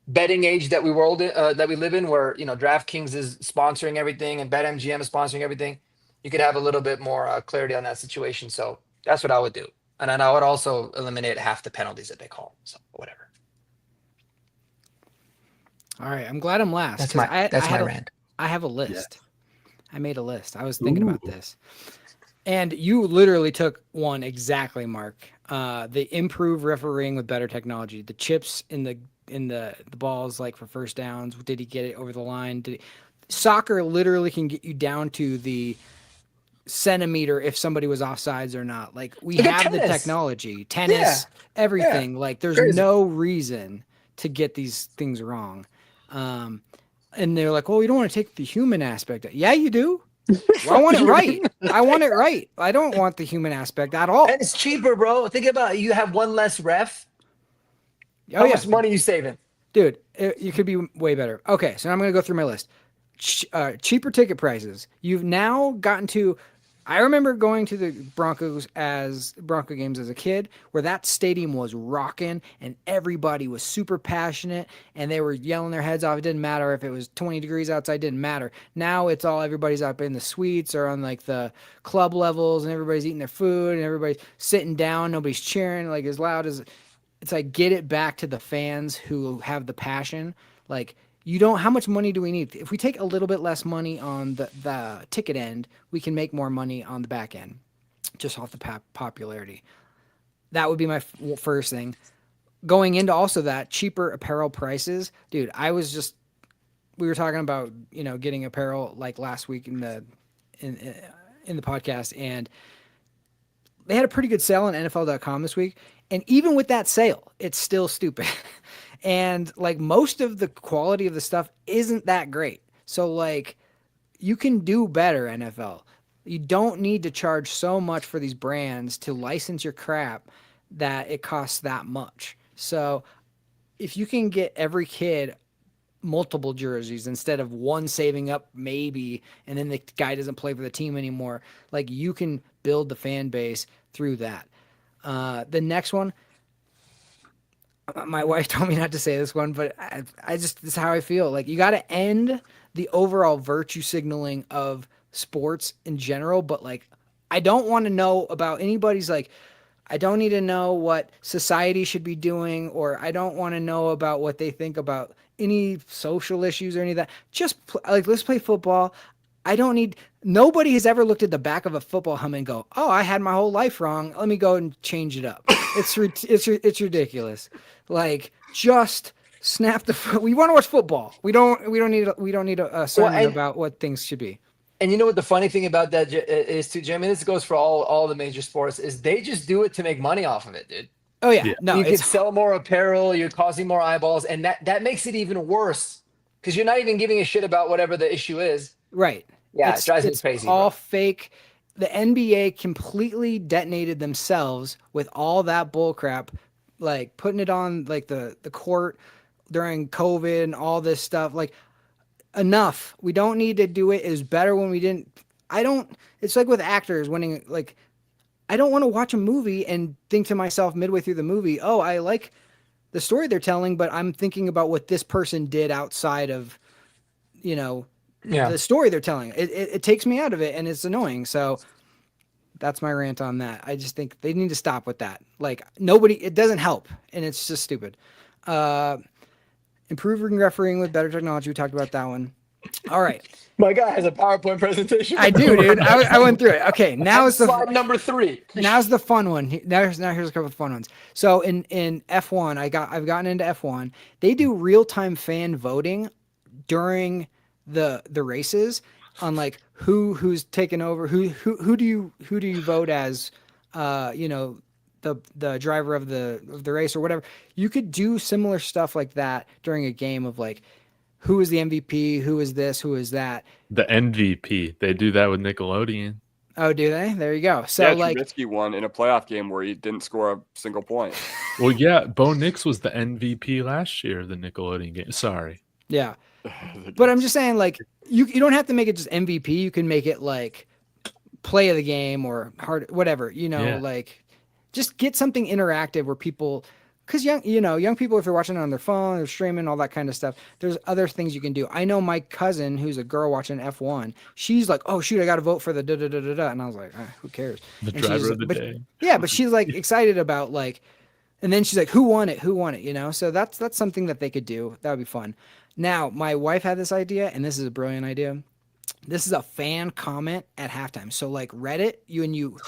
betting age that we live in, where DraftKings is sponsoring everything and BetMGM is sponsoring everything, you could have a little bit more clarity on that situation. So that's what I would do, and then I would also eliminate half the penalties that they call. So whatever. All right, I'm glad I'm last. That's my rant. I have a list. I made a list. I was thinking about this, and you literally took one exactly, Mark. The improved refereeing with better technology, the chips in the balls, like for first downs. Did he get it over the line? Soccer literally can get you down to the centimeter if somebody was offsides or not. Like we have the technology, tennis, everything. Yeah. Like there's no reason to get these things wrong. And they're like, well, you don't want to take the human aspect. Yeah, you do. Well, I want it right. I want it right. I don't want the human aspect at all. And it's cheaper, bro. Think about it. You have one less ref. How much money you saving? Dude, you could be way better. Okay, so I'm going to go through my list. Cheaper ticket prices. You've now gotten to... I remember going to the Bronco games as a kid, where that stadium was rocking and everybody was super passionate and they were yelling their heads off. It didn't matter if it was 20 degrees outside, didn't matter. Now it's all everybody's up in the suites or on like the club levels and everybody's eating their food and everybody's sitting down. Nobody's cheering like as loud as it's like, get it back to the fans who have the passion. Like, how much money do we need? If we take a little bit less money on the ticket end, we can make more money on the back end, just off the popularity. That would be my first thing. Going into also that, cheaper apparel prices. Dude, we were talking about, getting apparel like last week in the podcast, and they had a pretty good sale on NFL.com this week. And even with that sale, it's still stupid. And like most of the quality of the stuff isn't that great. So like you can do better, NFL. You don't need to charge so much for these brands to license your crap that it costs that much. So if you can get every kid multiple jerseys instead of one saving up maybe, and then the guy doesn't play for the team anymore, like you can build the fan base through that. The next one, my wife told me not to say this one, but this is how I feel. Like you got to end the overall virtue signaling of sports in general. But like, I don't want to know about anybody's I don't need to know what society should be doing, or I don't want to know about what they think about any social issues or any of that. Just let's play football. Nobody has ever looked at the back of a football helmet and go, oh, I had my whole life wrong. Let me go and change it up. It's ridiculous. Like, just snap the foot. We want to watch football. We don't need a sermon about what things should be. And you know what the funny thing about that is too, Jimmy? This goes for all the major sports, is they just do it to make money off of it, dude. Oh yeah. No, you can sell more apparel, you're causing more eyeballs, and that makes it even worse because you're not even giving a shit about whatever the issue is. Right. Yeah, it drives me crazy. It's all fake. The NBA completely detonated themselves with all that bullcrap, like putting it on like the court during COVID and all this stuff. Like, enough. We don't need to do it. It was better when we didn't. It's like with actors winning. Like, I don't want to watch a movie and think to myself midway through the movie, oh, I like the story they're telling, but I'm thinking about what this person did outside of, the story they're telling. It takes me out of it, and it's annoying. So that's my rant on that. I just think they need to stop with that. Like, it doesn't help, and it's just stupid. Improving refereeing with better technology. We talked about that one. All right. My guy has a PowerPoint presentation. I do, dude. I went through it. Okay, now is slide number 3. Now's the fun one. Now here's a couple of fun ones. So in F1, I've gotten into F1. They do real-time fan voting during the races on like who's taken over, who do you vote as, the driver of the race or whatever. You could do similar stuff like that during a game of like, who is the MVP, who is this, who is that. The MVP. They do that with Nickelodeon. Oh, do they? There you go. So yeah, like Trubisky won in a playoff game where he didn't score a single point. Well, yeah, Bo Nix was the MVP last year of the Nickelodeon game. Sorry. yeah. But I'm just saying, like, you don't have to make it just MVP. You can make it like play of the game or hard, whatever, Yeah. like just get something interactive where people, because young people, if they're watching it on their phone, they're streaming, all that kind of stuff, there's other things you can do. I know my cousin, who's a girl watching F1, she's like, oh shoot, I got to vote for the da da da da da, and I was like, who cares? The And driver she's of the but- day. Yeah, but she's like excited about like, and then she's like, who won it? So that's something that they could do. That would be fun. Now, my wife had this idea, and this is a brilliant idea. This is a fan comment at halftime. So like Reddit,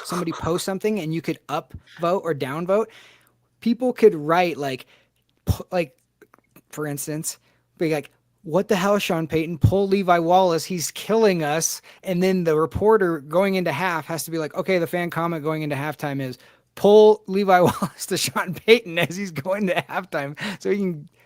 somebody post something and you could up vote or down vote. People could write like for instance, be like, what the hell, Sean Payton, pull Levi Wallace, he's killing us. And then the reporter going into half has to be like, okay, the fan comment going into halftime is pull Levi Wallace to Sean Payton as he's going to halftime. So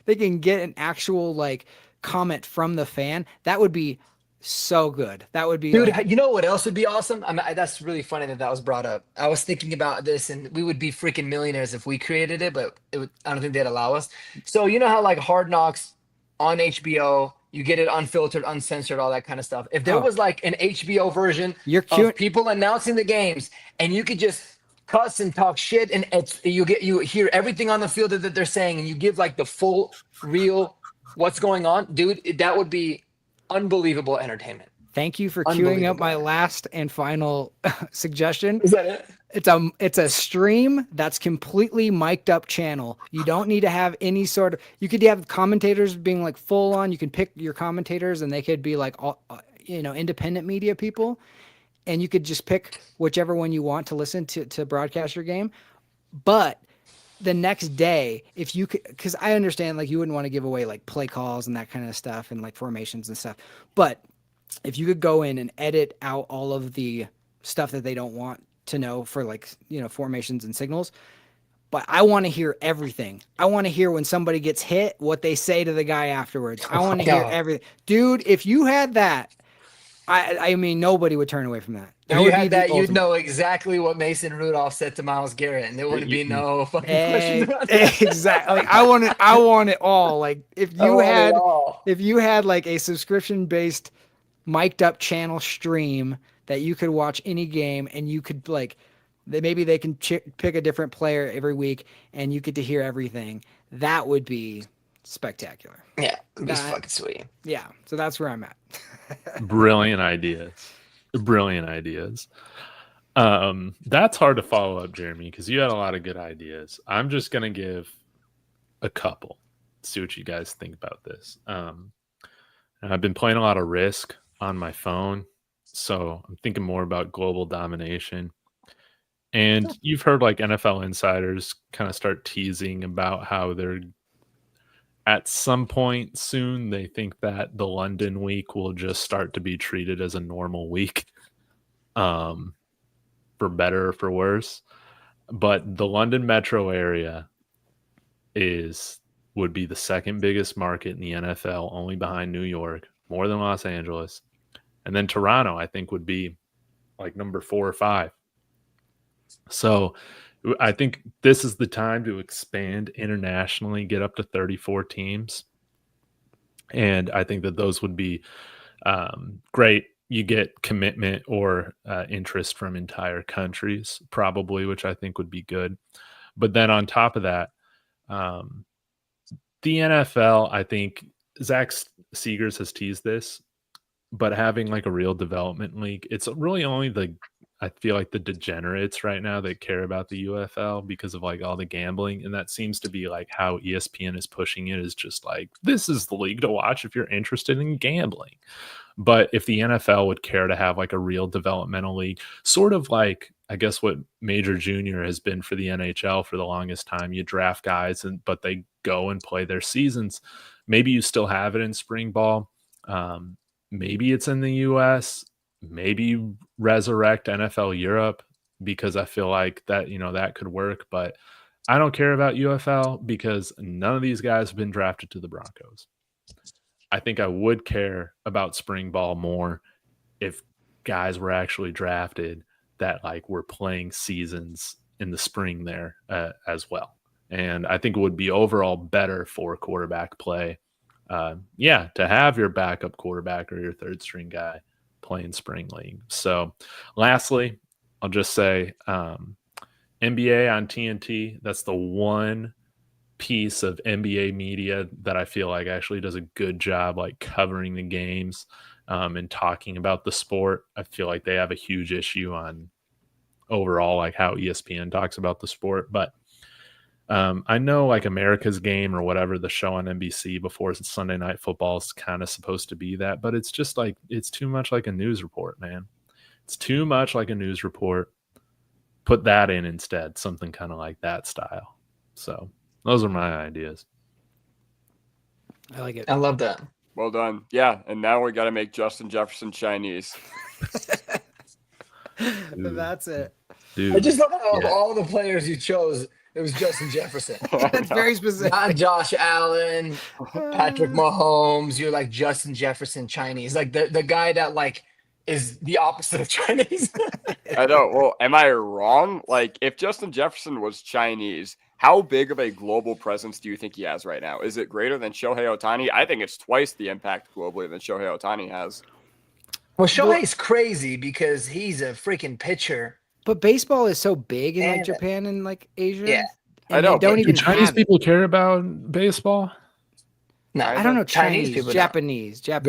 they can get an actual like comment from the fan. That would be so good. That would be, Dude, like, you know what else would be awesome? That's really funny that was brought up. I was thinking about this, and we would be freaking millionaires if we created it, but I don't think they'd allow us. So you know how like Hard Knocks on HBO, you get it unfiltered, uncensored, all that kind of stuff. If there was like an HBO version of people announcing the games, and you could just cuss and talk shit, and you hear everything on the field that they're saying, and you give like the full, real, what's going on, dude. That would be unbelievable entertainment. Thank you for queuing up my last and final suggestion. Is that it? It's a stream that's completely mic'd up channel. You don't need to have any sort of, you could have commentators being like full on. You can pick your commentators and they could be like, all, independent media people. And you could just pick whichever one you want to listen to broadcast your game. But the next day, if you could, because I understand like you wouldn't want to give away like play calls and that kind of stuff and like formations and stuff. But if you could go in and edit out all of the stuff that they don't want to know for like, formations and signals. But I want to hear everything. I want to hear when somebody gets hit, what they say to the guy afterwards. I want to hear everything. Dude, if you had that, I mean, nobody would turn away from that. If you had that, you'd know exactly what Mason Rudolph said to Myles Garrett, and there wouldn't be no fucking question about that. Exactly. Like, I want it all. Like if you had like a subscription based mic'd up channel stream that you could watch any game, and you could like, maybe they can pick a different player every week, and you get to hear everything. That would be spectacular. Yeah, it'd be fucking sweet. Yeah, so that's where I'm at. Brilliant ideas. That's hard to follow up, Jeremy, because you had a lot of good ideas. I'm just gonna give a couple. See what you guys think about this. And I've been playing a lot of Risk on my phone, so I'm thinking more about global domination. And you've heard like NFL insiders kind of start teasing about how they're at some point soon, they think that the London week will just start to be treated as a normal week, for better or for worse. But the London metro area would be the second biggest market in the NFL, only behind New York, more than Los Angeles. And then Toronto, I think, would be like number 4 or 5. So I think this is the time to expand internationally, get up to 34 teams. And I think that those would be great. You get commitment or interest from entire countries, probably, which I think would be good. But then on top of that, the NFL, I think Zach Seegers has teased this, but having like a real development league, it's really only I feel like the degenerates right now that care about the UFL because of like all the gambling. And that seems to be like how ESPN is pushing it, is just like, this is the league to watch if you're interested in gambling. But if the NFL would care to have like a real developmental league, sort of like, I guess what Major Junior has been for the NHL for the longest time, you draft guys but they go and play their seasons. Maybe you still have it in spring ball. Maybe it's in the US. Maybe resurrect NFL Europe, because I feel like that, that could work. But I don't care about UFL because none of these guys have been drafted to the Broncos. I think I would care about spring ball more if guys were actually drafted that like were playing seasons in the spring there as well. And I think it would be overall better for quarterback play. To have your backup quarterback or your third string guy playing spring league. So lastly, I'll just say NBA on TNT. That's the one piece of NBA media that I feel like actually does a good job like covering the games and talking about the sport. I feel like they have a huge issue on overall like how ESPN talks about the sport. But I know like America's Game or whatever, the show on NBC before Sunday Night Football is kind of supposed to be that, but it's just like, it's too much like a news report, man. It's too much like a news report. Put that in instead, something kind of like that style. So those are my ideas. I like it. I love that. Well done. Yeah, and now we got to make Justin Jefferson Chinese. That's it. Dude, I just love how of all the players you chose, it was Justin Jefferson. That's very specific. Not Josh Allen, Patrick Mahomes. You're like Justin Jefferson Chinese, like the guy that like is the opposite of Chinese. I know. Well, am I wrong? Like, if Justin Jefferson was Chinese, how big of a global presence do you think he has right now? Is it greater than Shohei Ohtani? I think it's twice the impact globally than Shohei Ohtani has. Well, Shohei's crazy because he's a freaking pitcher. But baseball is so big in like Japan and like Asia. Yeah. And I know, they don't but even Chinese have people care about baseball? No, I don't know. Chinese Chinese, people Japanese. Yeah.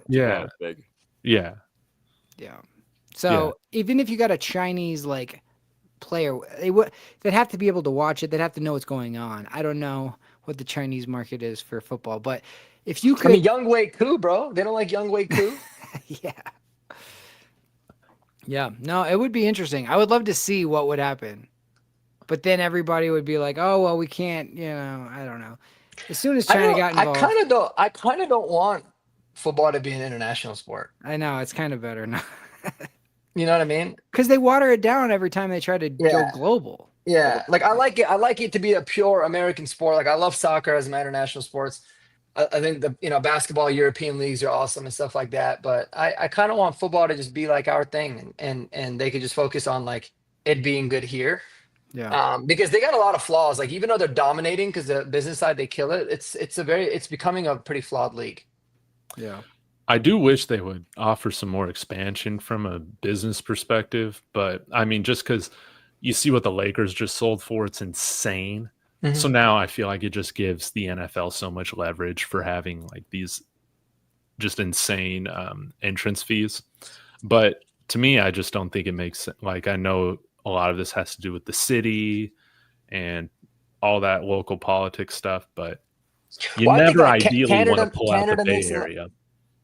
Yeah. It's big. Yeah. Yeah. So even if you got a Chinese like player, they'd have to be able to watch it. They'd have to know what's going on. I don't know what the Chinese market is for football, but if you could, I mean, Young Wei Koo, bro. They don't like Young Wei Koo. yeah. Yeah. No, it would be interesting. I would love to see what would happen. But then everybody would be like, "Oh, well, we can't." I don't know. As soon as China got involved, I kind of don't want football to be an international sport. I know it's kind of better now. You know what I mean? Because they water it down every time they try to go global. Yeah, like I like it. I like it to be a pure American sport. Like I love soccer as my international sports. I think the basketball European leagues are awesome and stuff like that. But I kind of want football to just be like our thing, and they could just focus on like it being good here. Yeah. Because they got a lot of flaws. Like even though they're dominating, because the business side they kill it. It's becoming a pretty flawed league. Yeah. I do wish they would offer some more expansion from a business perspective, but I mean, just because you see what the Lakers just sold for, it's insane. Mm-hmm. So now I feel like it just gives the NFL so much leverage for having like these just insane entrance fees. But to me, I just don't think it makes sense. Like, I know a lot of this has to do with the city and all that local politics stuff, but you never ideally want to pull out the Bay Area.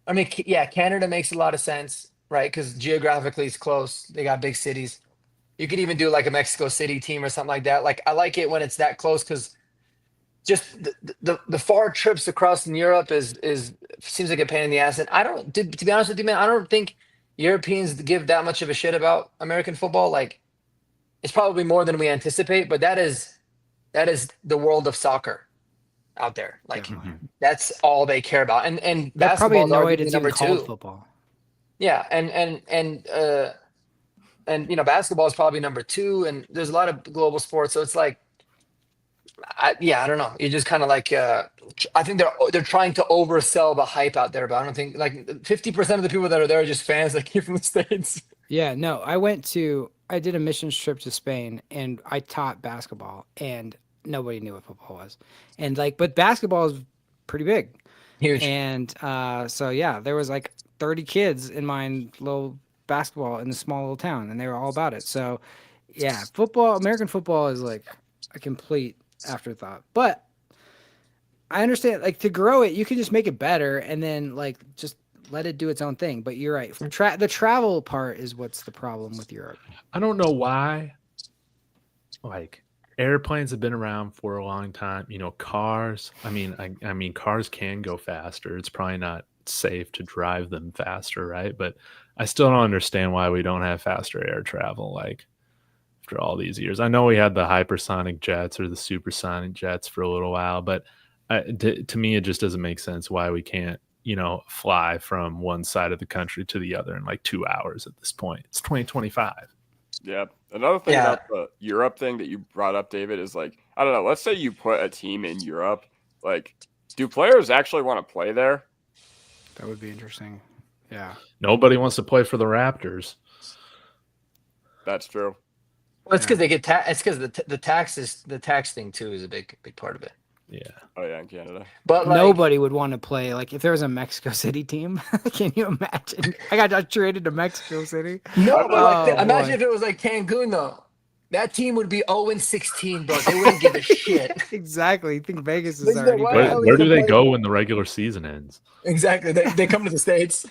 I mean, yeah, Canada makes a lot of sense, right? Because geographically it's close. They got big cities. You could even do like a Mexico City team or something like that. Like I like it when it's that close because just the far trips across in Europe is seems like a pain in the ass. And I don't, to be honest with you, man, I don't think Europeans give that much of a shit about American football. Like it's probably more than we anticipate, but that is the world of soccer out there. Like that's all they care about. And They're probably basketball annoyed is it's number even called two. football. Yeah, and basketball is probably number two, and there's a lot of global sports, so it's like, I don't know. You're just kind of like, I think they're trying to oversell the hype out there, but I don't think like 50% of the people that are there are just fans that came from the States. Yeah, no, I did a missions trip to Spain, and I taught basketball, and nobody knew what football was, and but basketball is pretty big, Huge, and so yeah, there was like 30 kids in my little basketball in the small little town, and they were all about it. So yeah, American football is like a complete afterthought, but I understand like to grow it, you can just make it better and then like just let it do its own thing. But you're right, the travel part is what's the problem with Europe. I don't know why. Like airplanes have been around for a long time. Cars. I mean, cars can go faster. It's probably not safe to drive them faster, right? But I still don't understand why we don't have faster air travel. Like after all these years, I know we had the hypersonic jets or the supersonic jets for a little while, but to me, it just doesn't make sense why we can't fly from one side of the country to the other in like 2 hours at this point. It's 2025. Yeah. Another thing about the Europe thing that you brought up, David, is like, I don't know, let's say you put a team in Europe. Like, do players actually want to play there? That would be interesting. Yeah. Nobody wants to play for the Raptors. That's true. Well, it's because they get it's because the tax thing too is a big part of it. Yeah. Oh yeah, in Canada. But like, nobody would want to play. Like if there was a Mexico City team, can you imagine? I got traded to Mexico City. No, but like, imagine boy. if it was like Cancun though. That team would be 0-16, bro. They wouldn't give a shit. Exactly. You think Vegas is Listen, already why- bad. Where do they go when the regular season ends? Exactly. They come to the States.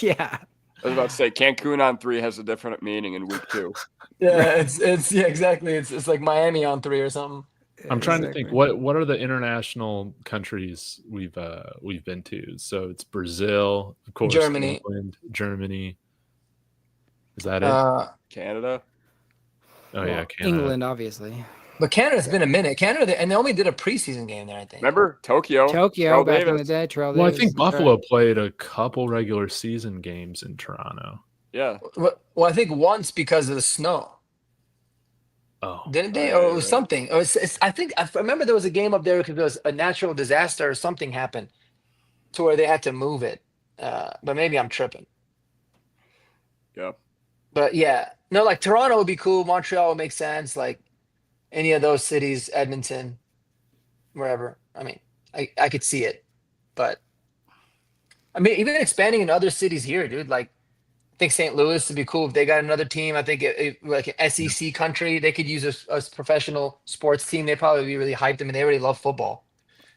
Yeah. I was about to say Cancun on 3 has a different meaning in week 2. Yeah, it's exactly. It's like Miami on 3 or something. I'm trying to think what are the international countries we've been to. So it's Brazil, of course, Germany. England, Germany. Is that it? Canada. Oh yeah, Canada. England, obviously. But Canada's been a minute. Canada, and they only did a preseason game there, I think. Remember Tokyo? Tokyo back in the Davis. day. Terrell Well, I Davis. think Buffalo played a couple regular season games in Toronto. Yeah. Well, I think once because of the snow. Oh, Didn't they? yeah, Or it you're was right. something. Or I remember there was a game up there because there was a natural disaster or something happened to where they had to move it. But maybe I'm tripping. Yeah. But yeah, no, like Toronto would be cool. Montreal would make sense. Like any of those cities, Edmonton, wherever. I mean, I could see it. But I mean, even expanding in other cities here, dude. Like, I think St. Louis would be cool if they got another team. I think like an SEC country, they could use a professional sports team. They'd probably be really hyped. I mean, they already love football.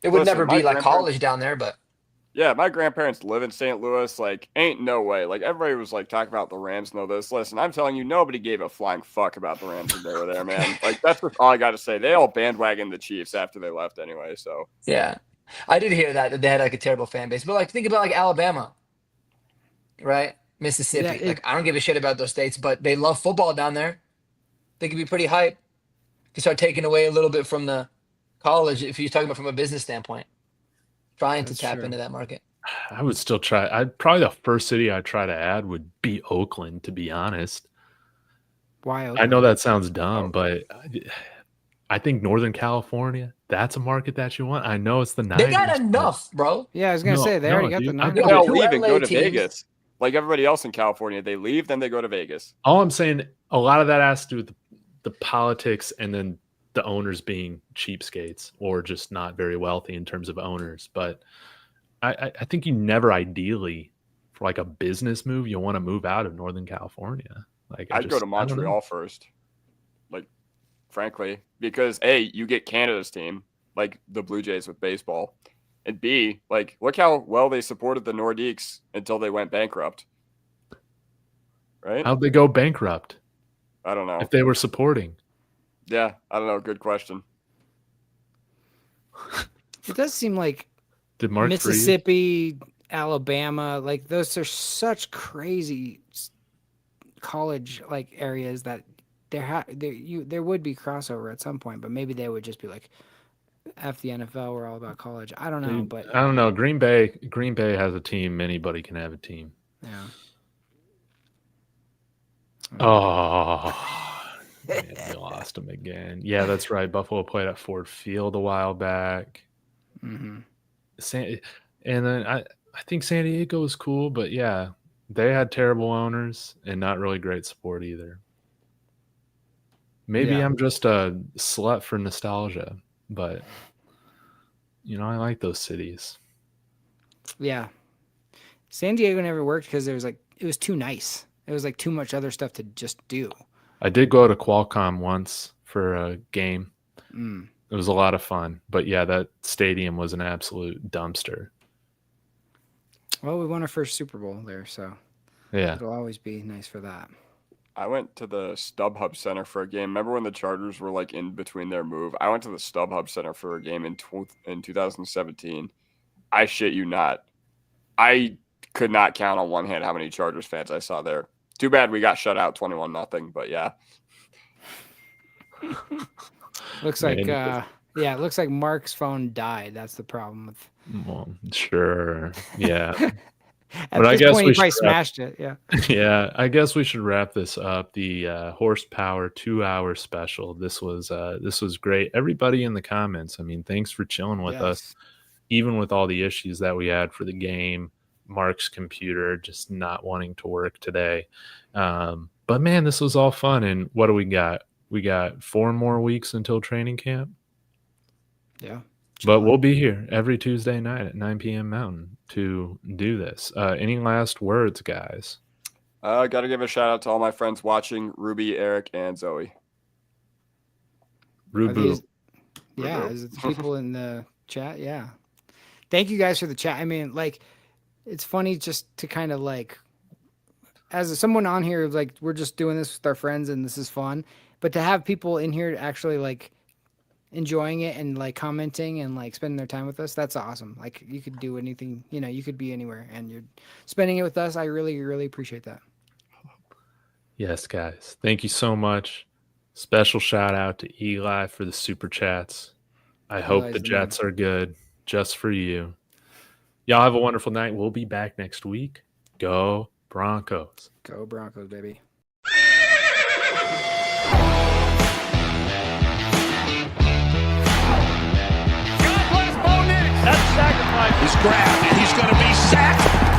It would Listen, never my be like grandparents- college down there, but Yeah, my grandparents live in St. Louis. Like, ain't no way. Like, everybody was like talking about the Rams and all this. Listen, I'm telling you, nobody gave a flying fuck about the Rams when they were there, man. Like, that's just all I got to say. They all bandwagoned the Chiefs after they left anyway. So, yeah. I did hear that they had like a terrible fan base. But like, think about like Alabama, right? Mississippi. Yeah, Like, I don't give a shit about those states, but they love football down there. They could be pretty hype. You start taking away a little bit from the college if you're talking about from a business standpoint. Trying to That's tap true. into that market. I would still try. Probably the first city I'd try to add would be Oakland, to be honest. Why? I know that sounds dumb, but I think Northern California, that's a market that you want. I know it's the Niners. They got but- enough, bro. Yeah, I was gonna No, say they no, already got the dude, Niners. they got all two leave and LA go to teams. Vegas. Like everybody else in California, they leave, then they go to Vegas. All I'm saying, a lot of that has to do with the politics and then the owners being cheapskates or just not very wealthy in terms of owners. But I think you never ideally, for like a business move, you want to move out of Northern California. Like I'd go to I don't know. Montreal first. Like, frankly, because A, you get Canada's team, like the Blue Jays with baseball. And B, like, look how well they supported the Nordiques until they went bankrupt. Right? How'd they go bankrupt I don't know. if they were supporting? Yeah, I don't know. Good question. It does seem like Did Mark freeze? Mississippi, Alabama, like those are such crazy college like areas that there would be crossover at some point, but maybe they would just be like, F the NFL, we're all about college. I don't know, Dude, but I don't know. Green Bay has a team. Anybody can have a team. yeah. Oh, man, we lost him again. Yeah, that's right. Buffalo played at Ford Field a while back. Mm-hmm. And then I think San Diego was cool, but yeah, they had terrible owners and not really great support either. Maybe Yeah. I'm just a slut for nostalgia, but I like those cities. Yeah. San Diego never worked because it was too nice. It was like too much other stuff to just do. I did go to Qualcomm once for a game. Mm. It was a lot of fun, but yeah, that stadium was an absolute dumpster. Well, we won our first Super Bowl there, so Yeah. it'll always be nice for that. I went to the StubHub Center for a game. Remember when the Chargers were like in between their move? I went to the StubHub Center for a game in 2017. I shit you not. I could not count on one hand how many Chargers fans I saw there. Too bad we got shut out 21-0, but yeah. Looks like it looks like Mark's phone died. That's the problem with Well, sure. Yeah. At But I this guess point, we he should probably smashed it. Yeah. yeah, I guess we should wrap this up. The horsepower 2-hour special. This was great. Everybody in the comments, I mean, thanks for chilling with us, Yes. even with all the issues that we had for the game. Mark's computer just not wanting to work today. But man, this was all fun. And what do we got? We got 4 more weeks until training camp. Yeah. But we'll be here every Tuesday night at 9 p.m. Mountain to do this. Any last words, guys? I got to give a shout out to all my friends watching, Ruby, Eric, and Zoe. Are Rubu. these- yeah. Rubu. Is it the people in the chat? Yeah. Thank you guys for the chat. I mean, like, it's funny just to kind of like, as someone on here, like, we're just doing this with our friends and this is fun. But to have people in here actually like enjoying it and like commenting and like spending their time with us, that's awesome. Like, you could do anything, you know, you could be anywhere and you're spending it with us. I really, really appreciate that. Yes, guys. Thank you so much. Special shout out to Eli for the super chats. I hope Eli's the the Jets are good just for you. Y'all have a wonderful night. We'll be back next week. Go Broncos. Go Broncos, baby. That sacrifice is grabbed, and he's going to be sacked.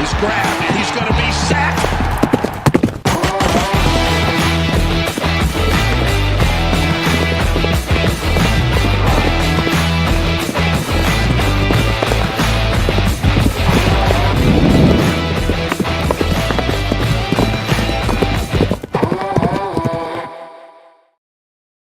is grabbed, and he's going to